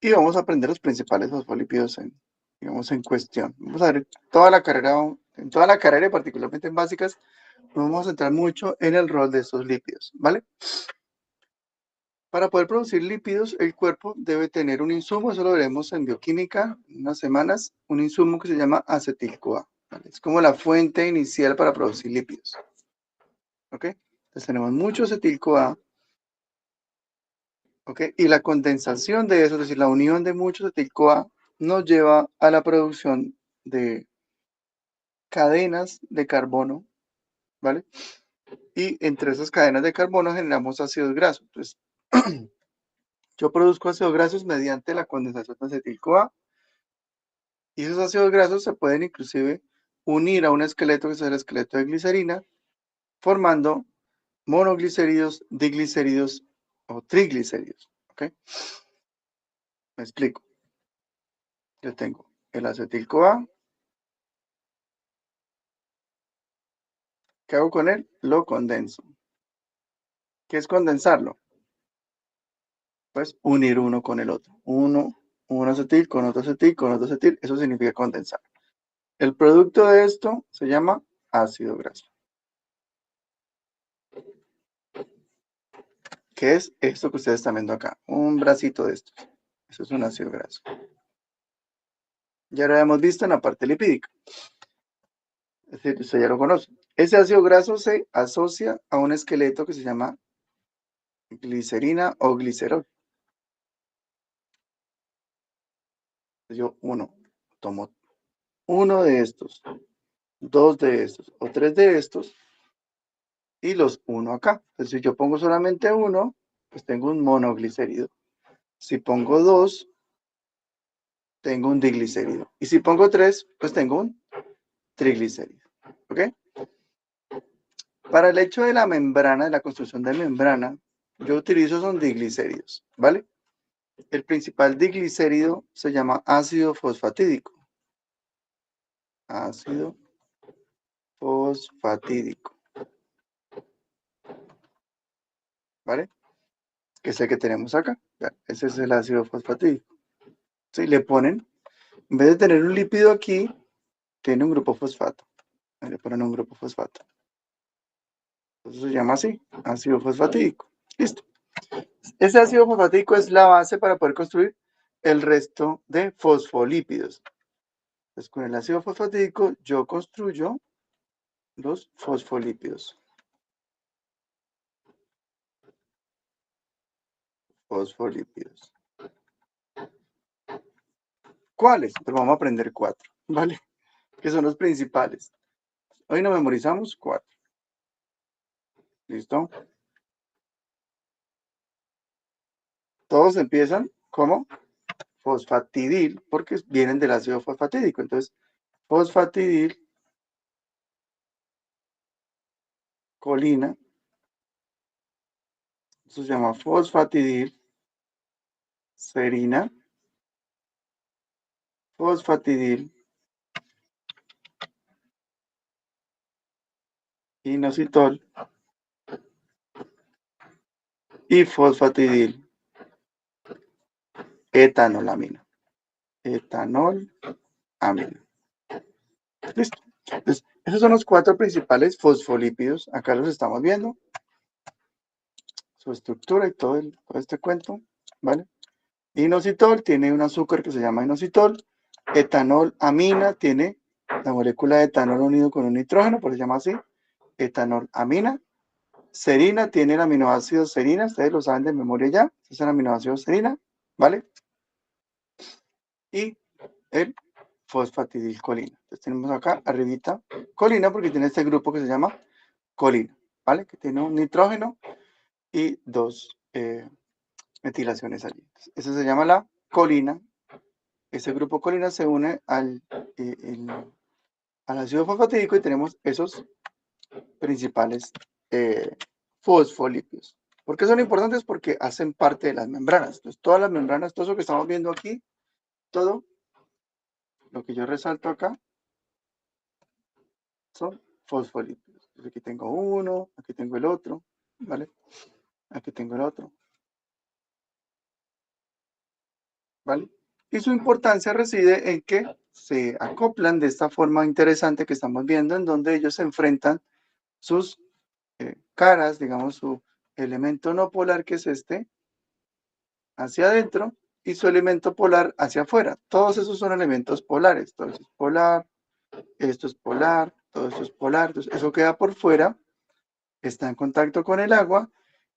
y vamos a aprender los principales fosfolípidos digamos, en cuestión. Vamos a ver en toda la carrera y particularmente en básicas, nos vamos a centrar mucho en el rol de estos lípidos, ¿vale? Para poder producir lípidos, el cuerpo debe tener un insumo, eso lo veremos en bioquímica en unas semanas, un insumo que se llama acetil-CoA, ¿vale? Es como la fuente inicial para producir lípidos, ¿ok? Entonces tenemos mucho acetil-CoA, ¿ok? Y la condensación de eso, es decir, la unión de muchos acetil-CoA, nos lleva a la producción de cadenas de carbono, ¿vale? Y entre esas cadenas de carbono generamos ácidos grasos. Entonces, yo produzco ácidos grasos mediante la condensación de acetil-CoA y esos ácidos grasos se pueden inclusive unir a un esqueleto que es el esqueleto de glicerina, formando monoglicéridos, diglicéridos o triglicéridos, ¿ok? Me explico. Yo tengo el acetil-CoA. ¿Qué hago con él? Lo condenso. ¿Qué es condensarlo? Pues unir uno con el otro. Un acetil con otro acetil con otro acetil. Eso significa condensar. El producto de esto se llama ácido graso. ¿Qué es esto que ustedes están viendo acá? Un bracito de estos. Eso es un ácido graso. Ya lo habíamos visto en la parte lipídica. Es decir, usted ya lo conoce. Ese ácido graso se asocia a un esqueleto que se llama glicerina o glicerol. Yo tomo uno de estos, dos de estos o tres de estos y los uno acá. Entonces, si yo pongo solamente uno, pues tengo un monoglicérido. Si pongo dos, tengo un diglicérido. Y si pongo tres, pues tengo un triglicérido. ¿Ok? Para el hecho de la membrana, de la construcción de membrana, yo utilizo son diglicéridos, ¿vale? El principal diglicérido se llama ácido fosfatídico. Ácido fosfatídico. ¿Vale? Que es el que tenemos acá. Ese es el ácido fosfatídico. ¿Sí? Le ponen, en vez de tener un lípido aquí, tiene un grupo fosfato. Le ponen un grupo fosfato. Eso se llama así, ácido fosfatídico. Listo. Ese ácido fosfatídico es la base para poder construir el resto de fosfolípidos. Entonces, con el ácido fosfatídico yo construyo los fosfolípidos. Fosfolípidos. ¿Cuáles? Pues vamos a aprender 4, ¿vale? Que son los principales. Hoy nos memorizamos 4. ¿Listo? Todos empiezan como fosfatidil, porque vienen del ácido fosfatídico. Entonces, fosfatidil, colina, eso se llama fosfatidil, serina, fosfatidil, inositol y fosfatidil, etanolamina. Etanolamina. Listo. Entonces, esos son los 4 principales fosfolípidos. Acá los estamos viendo. Su estructura y todo este cuento, ¿vale? Inositol tiene un azúcar que se llama inositol. Etanolamina tiene la molécula de etanol unido con un nitrógeno, por eso se llama así. Etanolamina. Serina tiene el aminoácido serina, ustedes lo saben de memoria ya. Es el aminoácido serina, ¿vale? Y el fosfatidilcolina. Entonces tenemos acá arribita colina porque tiene este grupo que se llama colina, ¿vale? Que tiene un nitrógeno y 2 metilaciones allí. Entonces, eso se llama la colina. Ese grupo colina se une al ácido fosfatídico y tenemos esos principales fosfolípidos. ¿Por qué son importantes? Porque hacen parte de las membranas. Entonces, todas las membranas, todo eso que estamos viendo aquí, todo lo que yo resalto acá, son fosfolípidos. Entonces, aquí tengo uno, aquí tengo el otro, ¿vale? Aquí tengo el otro, ¿vale? Y su importancia reside en que se acoplan de esta forma interesante que estamos viendo, en donde ellos se enfrentan sus caras, digamos, su elemento no polar, que es este, hacia adentro, y su elemento polar hacia afuera. Todos esos son elementos polares. Todo eso es polar, esto es polar, todo eso es polar. Entonces, eso queda por fuera, está en contacto con el agua,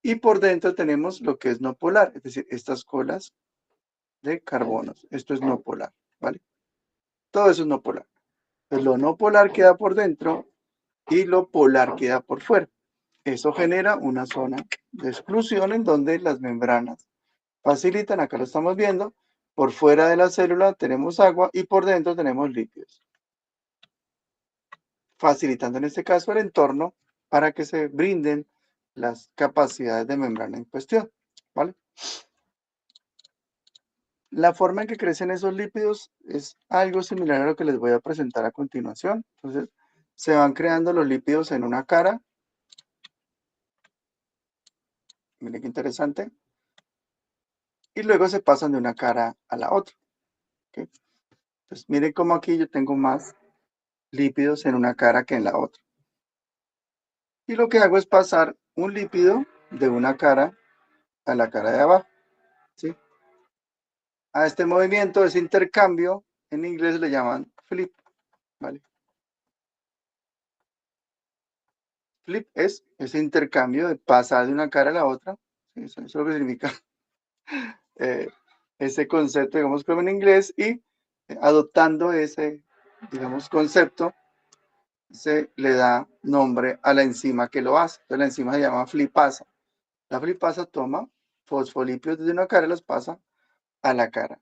y por dentro tenemos lo que es no polar, es decir, estas colas de carbonos. Esto es no polar, ¿vale? Todo eso es no polar. Entonces, lo no polar queda por dentro y lo polar queda por fuera. Eso genera una zona de exclusión en donde las membranas facilitan, acá lo estamos viendo, por fuera de la célula tenemos agua y por dentro tenemos lípidos, facilitando en este caso el entorno para que se brinden las capacidades de membrana en cuestión, ¿vale? La forma en que crecen esos lípidos es algo similar a lo que les voy a presentar a continuación. Entonces, se van creando los lípidos en una cara. Miren qué interesante. Y luego se pasan de una cara a la otra. ¿Okay? Entonces, miren cómo aquí yo tengo más lípidos en una cara que en la otra. Y lo que hago es pasar un lípido de una cara a la cara de abajo, ¿sí? A este movimiento, ese intercambio, En inglés le llaman flip, ¿vale? Flip es ese intercambio de pasar de una cara a la otra. ¿Sí? Eso es lo que significa ese concepto, digamos, como en inglés, y adoptando ese, digamos, concepto, se le da nombre a la enzima que lo hace. Entonces la enzima se llama flipasa. La flipasa toma fosfolípidos desde una cara y los pasa a la cara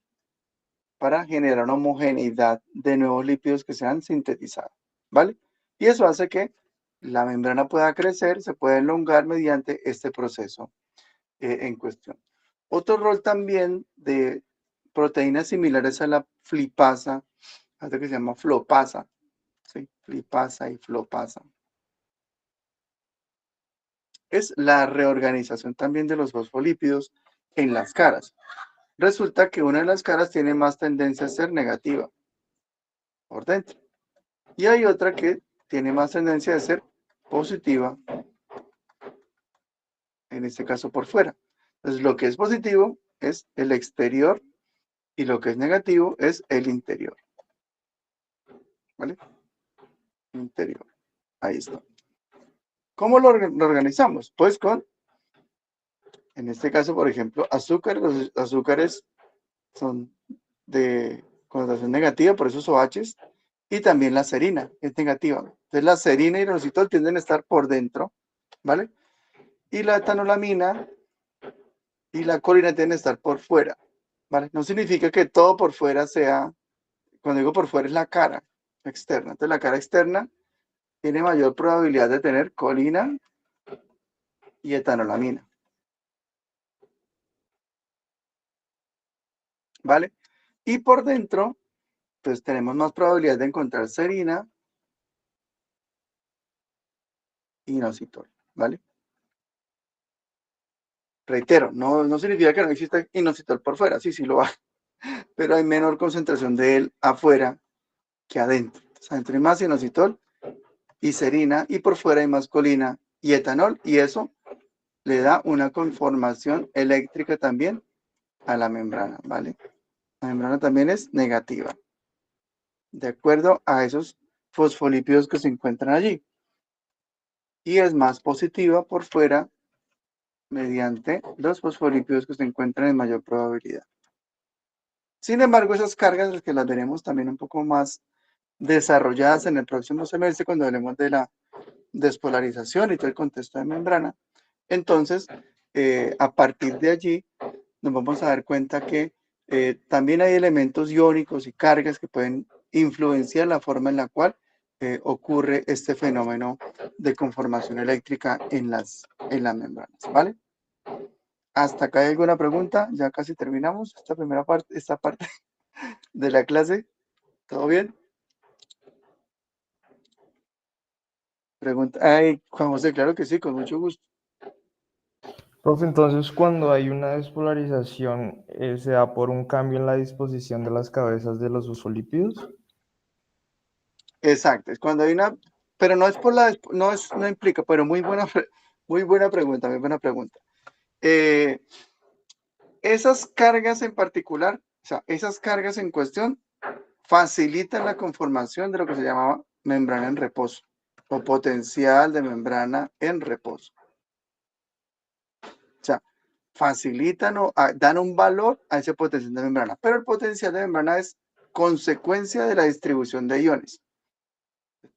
para generar una homogeneidad de nuevos lípidos que sean sintetizados, ¿vale? Y eso hace que la membrana pueda crecer, se pueda elongar mediante este proceso en cuestión. Otro rol también de proteínas similares a la flipasa, algo que se llama flopasa, ¿sí? Flipasa y flopasa. Es la reorganización también de los fosfolípidos en las caras. Resulta que una de las caras tiene más tendencia a ser negativa por dentro. Y hay otra que tiene más tendencia a ser positiva, en este caso por fuera. Entonces, lo que es positivo es el exterior y lo que es negativo es el interior. ¿Vale? Interior. Ahí está. ¿Cómo lo organizamos? Pues con, en este caso, por ejemplo, azúcar. Los azúcares son de connotación negativa, por eso OHs. Y también la serina es negativa. Entonces, la serina y el inositol tienden a estar por dentro, ¿vale? Y la etanolamina y la colina tienden a estar por fuera, ¿vale? No significa que todo por fuera sea, cuando digo por fuera es la cara externa. Entonces, la cara externa tiene mayor probabilidad de tener colina y etanolamina, ¿vale? Y por dentro, pues tenemos más probabilidad de encontrar serina y inositol, ¿vale? Reitero, no significa que no exista inositol por fuera, sí lo hay, pero hay menor concentración de él afuera que adentro. O sea, adentro hay más inositol y serina, y por fuera hay más colina y etanol, y eso le da una conformación eléctrica también a la membrana, ¿vale? La membrana también es negativa, de acuerdo a esos fosfolípidos que se encuentran allí. Y es más positiva por fuera mediante los fosfolípidos que se encuentran en mayor probabilidad. Sin embargo, esas cargas, las que las veremos también un poco más desarrolladas en el próximo semestre cuando hablemos de la despolarización y todo el contexto de membrana. Entonces, a partir de allí, nos vamos a dar cuenta que también hay elementos iónicos y cargas que pueden influenciar la forma en la cual ocurre este fenómeno de conformación eléctrica en las membranas, ¿vale? ¿Hasta acá hay alguna pregunta? Ya casi terminamos esta primera parte, esta parte de la clase. ¿Todo bien? Pregunta. Ay, Juan José, claro que sí, con mucho gusto. Profe, entonces cuando hay una despolarización, ¿se da por un cambio en la disposición de las cabezas de los fosfolípidos? Exacto, es cuando hay una, pero no es por la, no implica, pero muy buena pregunta, muy buena pregunta. Esas cargas en particular, o sea, esas cargas en cuestión facilitan la conformación de lo que se llamaba membrana en reposo o potencial de membrana en reposo. O sea, facilitan o dan un valor a ese potencial de membrana, pero el potencial de membrana es consecuencia de la distribución de iones.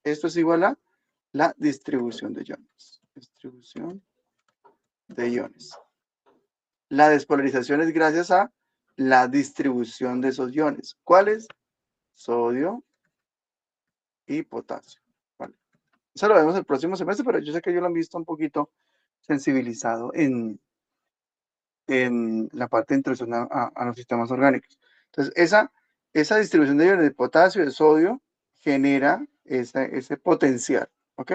Esto es igual a la distribución de iones. Distribución de iones. La despolarización es gracias a la distribución de esos iones. ¿Cuáles? Sodio y potasio. ¿Vale? Eso lo vemos el próximo semestre, pero yo sé que yo lo han visto un poquito sensibilizado en la parte de introducción a los sistemas orgánicos. Entonces, esa distribución de iones de potasio y de sodio genera ese potencial, ¿ok?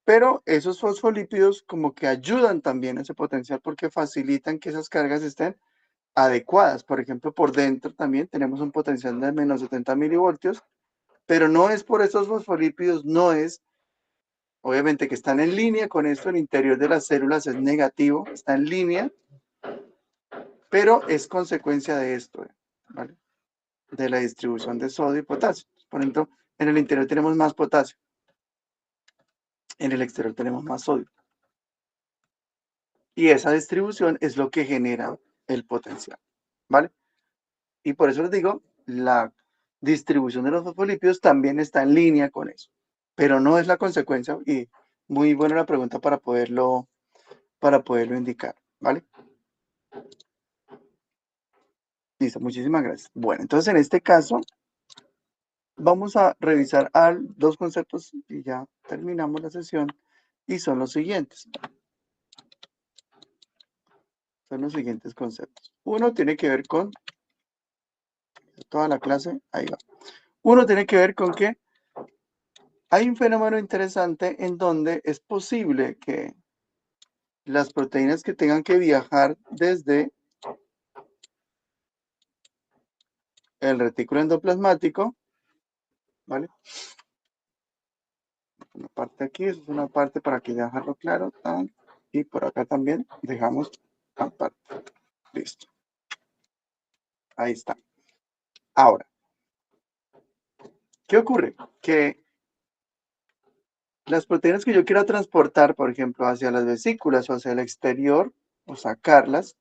Pero esos fosfolípidos como que ayudan también a ese potencial porque facilitan que esas cargas estén adecuadas. Por ejemplo, por dentro también tenemos un potencial de menos 70 milivoltios, pero no es por esos fosfolípidos, no es, obviamente que están en línea con esto, el interior de las células es negativo, está en línea, pero es consecuencia de esto, ¿vale? de la distribución de sodio y potasio. Por ejemplo, en el interior tenemos más potasio, en el exterior tenemos más sodio. Y esa distribución es lo que genera el potencial, ¿vale? Y por eso les digo, la distribución de los fosfolípidos también está en línea con eso, pero no es la consecuencia, y muy buena la pregunta para poderlo indicar, ¿vale? Listo, muchísimas gracias. Bueno, entonces en este caso vamos a revisar dos conceptos y ya terminamos la sesión, y son los siguientes. Son los siguientes conceptos. Uno tiene que ver con toda la clase, ahí va. Uno tiene que ver con que hay un fenómeno interesante en donde es posible que las proteínas que tengan que viajar desde el retículo endoplasmático, ¿vale? Una parte aquí, es una parte para que dejarlo claro, y por acá también dejamos aparte. Listo. Ahí está. Ahora, ¿qué ocurre? Que las proteínas que yo quiera transportar, por ejemplo, hacia las vesículas o hacia el exterior, o sacarlas,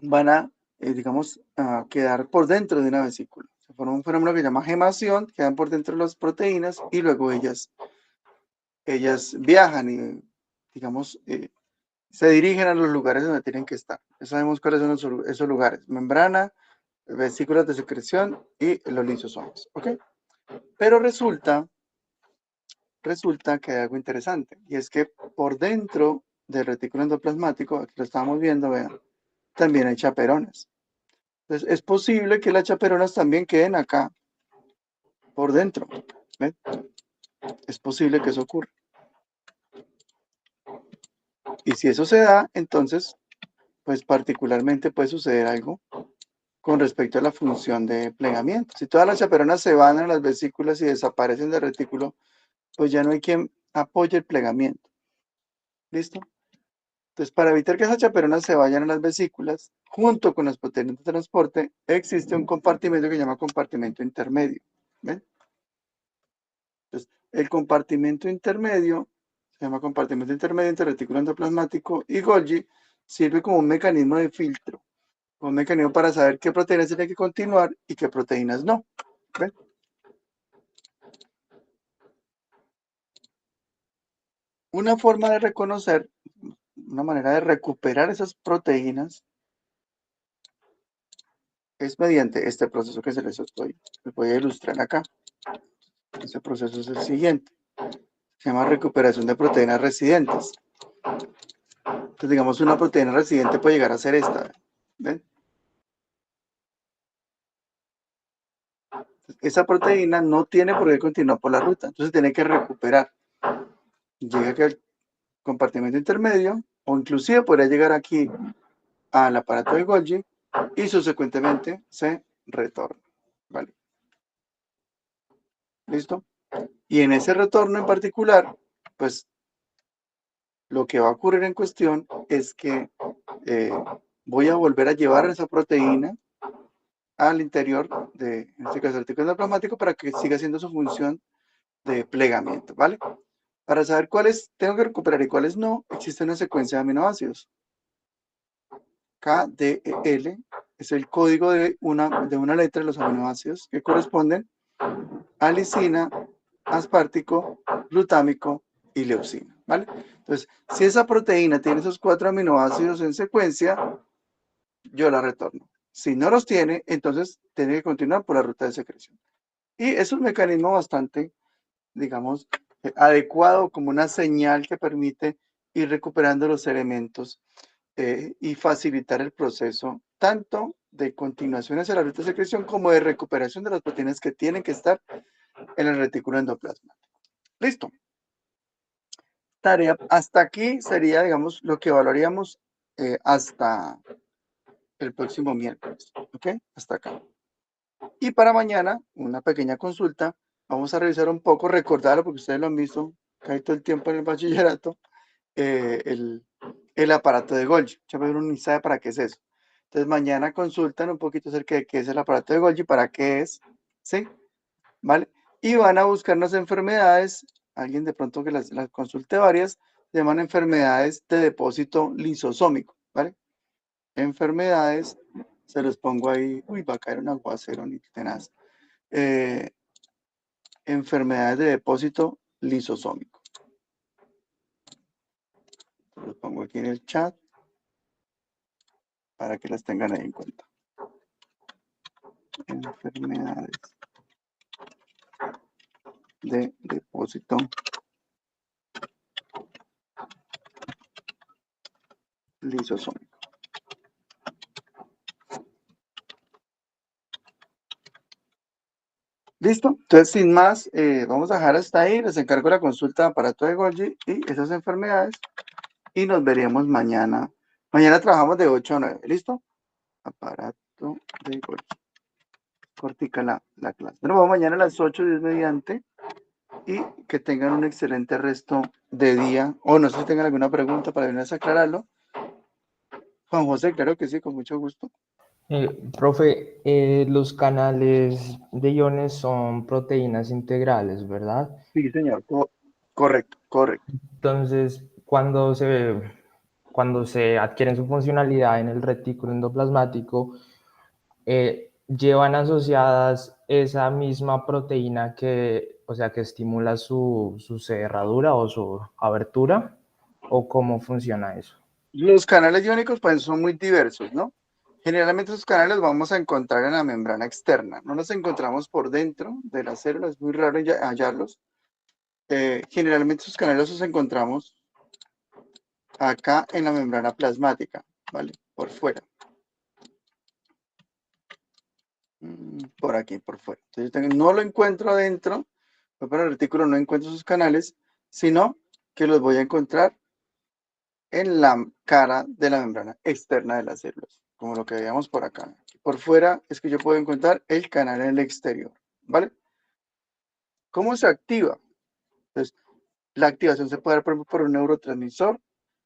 van a, digamos, a quedar por dentro de una vesícula. Se forma un fenómeno que se llama gemación, quedan por dentro de las proteínas y luego ellas viajan y, digamos, se dirigen a los lugares donde tienen que estar. Ya sabemos cuáles son esos lugares: membrana, vesículas de secreción y los lisosomas, ¿ok? Pero resulta que hay algo interesante, y es que por dentro del retículo endoplasmático, aquí lo estábamos viendo, vean, también hay chaperones. Entonces, es posible que las chaperonas también queden acá, por dentro. ¿Ven? Es posible que eso ocurra. Y si eso se da, entonces, pues particularmente puede suceder algo con respecto a la función de plegamiento. Si todas las chaperonas se van a las vesículas y desaparecen del retículo, pues ya no hay quien apoye el plegamiento. ¿Listo? Entonces, para evitar que esas chaperonas se vayan a las vesículas, junto con las proteínas de transporte, existe un compartimento que se llama compartimento intermedio. ¿Ven? Entonces, el compartimento intermedio, se llama compartimento intermedio entre retículo endoplasmático y Golgi, sirve como un mecanismo de filtro, un mecanismo para saber qué proteínas tienen que continuar y qué proteínas no. ¿Ven? Una forma de reconocer, una manera de recuperar esas proteínas es mediante este proceso que les voy a ilustrar acá. Ese proceso es el siguiente. Se llama recuperación de proteínas residentes. Entonces, digamos, una proteína residente puede llegar a ser esta. ¿Ven? Esa proteína no tiene por qué continuar por la ruta, entonces tiene que recuperar. Llega aquí al compartimento intermedio, o inclusive podría llegar aquí al aparato de Golgi y subsecuentemente se retorna. ¿Vale? ¿Listo? Y en ese retorno en particular, pues lo que va a ocurrir en cuestión es que voy a volver a llevar esa proteína al interior de, en este caso, el retículo endoplasmático para que siga haciendo su función de plegamiento, ¿vale? Para saber cuáles tengo que recuperar y cuáles no, existe una secuencia de aminoácidos. KDEL es el código de una letra de los aminoácidos que corresponden a lisina, aspartico, glutámico y leucina, ¿vale? Entonces, si esa proteína tiene esos 4 aminoácidos en secuencia, yo la retorno. Si no los tiene, entonces tiene que continuar por la ruta de secreción. Y es un mecanismo bastante, digamos, adecuado, como una señal que permite ir recuperando los elementos y facilitar el proceso tanto de continuación hacia la ruta de secreción como de recuperación de las proteínas que tienen que estar en el retículo endoplasmático. Listo. Tarea. Hasta aquí sería, digamos, lo que evaluaríamos hasta el próximo miércoles. ¿Ok? Hasta acá. Y para mañana, una pequeña consulta. Vamos a revisar un poco, recordarlo, porque ustedes lo han visto casi todo el tiempo en el bachillerato, el aparato de Golgi. Ya uno ni sabe para qué es eso. Entonces mañana consultan un poquito acerca de qué es el aparato de Golgi, para qué es, ¿sí? ¿Vale? Y van a buscar unas enfermedades, alguien de pronto que las consulte varias, se llaman enfermedades de depósito lisosómico, ¿vale? Enfermedades, se los pongo ahí, uy, va a caer un aguacero ni tenaz. Enfermedades de depósito lisosómico. Los pongo aquí en el chat para que las tengan ahí en cuenta. Enfermedades de depósito lisosómico. ¿Listo? Entonces, sin más, vamos a dejar hasta ahí. Les encargo la consulta de aparato de Golgi y esas enfermedades. Y nos veríamos mañana. Mañana trabajamos de 8 a 9. ¿Listo? Aparato de Golgi. Cortica la clase. Nos vemos mañana a las 8, Dios mediante. Y que tengan un excelente resto de día. O no sé si tengan alguna pregunta para venir a aclararlo. Juan José, claro que sí, con mucho gusto. Profe, los canales de iones son proteínas integrales, ¿verdad? Sí, señor. Correcto, correcto. Entonces, cuando se adquieren su funcionalidad en el retículo endoplasmático, llevan asociadas esa misma proteína que, o sea, que estimula su cerradura o su abertura, ¿o cómo funciona eso? Los canales iónicos pues son muy diversos, ¿no? Generalmente esos canales los vamos a encontrar en la membrana externa, no los encontramos por dentro de la célula, es muy raro hallarlos. Generalmente esos canales los encontramos acá en la membrana plasmática, ¿vale? Por fuera. Por aquí, por fuera. Entonces no lo encuentro adentro, para el retículo no encuentro esos canales, sino que los voy a encontrar en la cara de la membrana externa de las células, como lo que veíamos por acá. Por fuera es que yo puedo encontrar el canal en el exterior, ¿vale? ¿Cómo se activa? Entonces, la activación se puede dar, por ejemplo, por un neurotransmisor,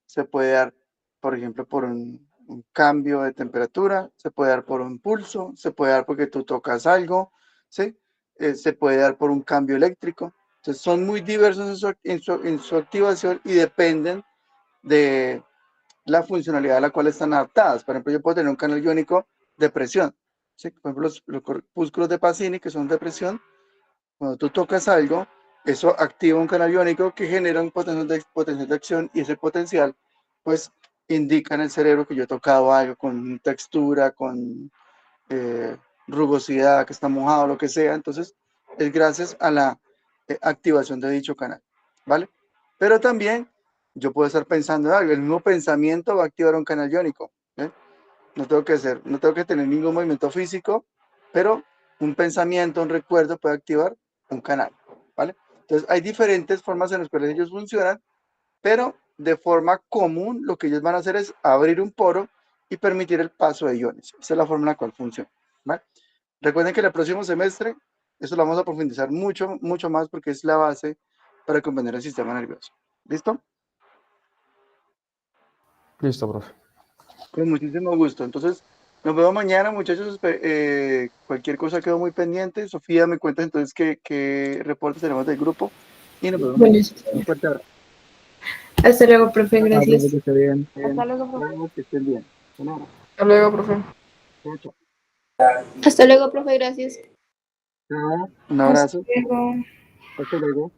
se puede dar, por ejemplo, por un cambio de temperatura, se puede dar por un pulso, se puede dar porque tú tocas algo, ¿sí? Se puede dar por un cambio eléctrico. Entonces, son muy diversos en su activación y dependen de la funcionalidad a la cual están adaptadas. Por ejemplo, yo puedo tener un canal iónico de presión. ¿Sí? Por ejemplo, los corpúsculos de Pacini, que son de presión, cuando tú tocas algo, eso activa un canal iónico que genera un potencial de acción, y ese potencial, pues, indica en el cerebro que yo he tocado algo con textura, con rugosidad, que está mojado, lo que sea. Entonces, es gracias a la activación de dicho canal, ¿vale? Pero también yo puedo estar pensando en algo, el mismo pensamiento va a activar un canal iónico, ¿eh? No tengo que tener ningún movimiento físico, pero un pensamiento, un recuerdo puede activar un canal, ¿vale? Entonces, hay diferentes formas en las cuales ellos funcionan, pero de forma común lo que ellos van a hacer es abrir un poro y permitir el paso de iones. Esa es la forma en la cual funciona, ¿vale? Recuerden que el próximo semestre eso lo vamos a profundizar mucho, mucho más, porque es la base para comprender el sistema nervioso. ¿Listo? Listo, profe. Con muchísimo gusto. Entonces, nos vemos mañana, muchachos. Cualquier cosa quedó muy pendiente. Sofía, me cuentas entonces qué reportes tenemos del grupo. Y nos vemos mañana. Un fuerte abrazo. Hasta luego, profe, gracias. Que estén bien. Hasta luego, profe. Que estén bien. Un abrazo. Hasta luego, profe. Chao, chao. Hasta luego, profe, gracias. Chao. Un Hasta abrazo. luego. Hasta luego.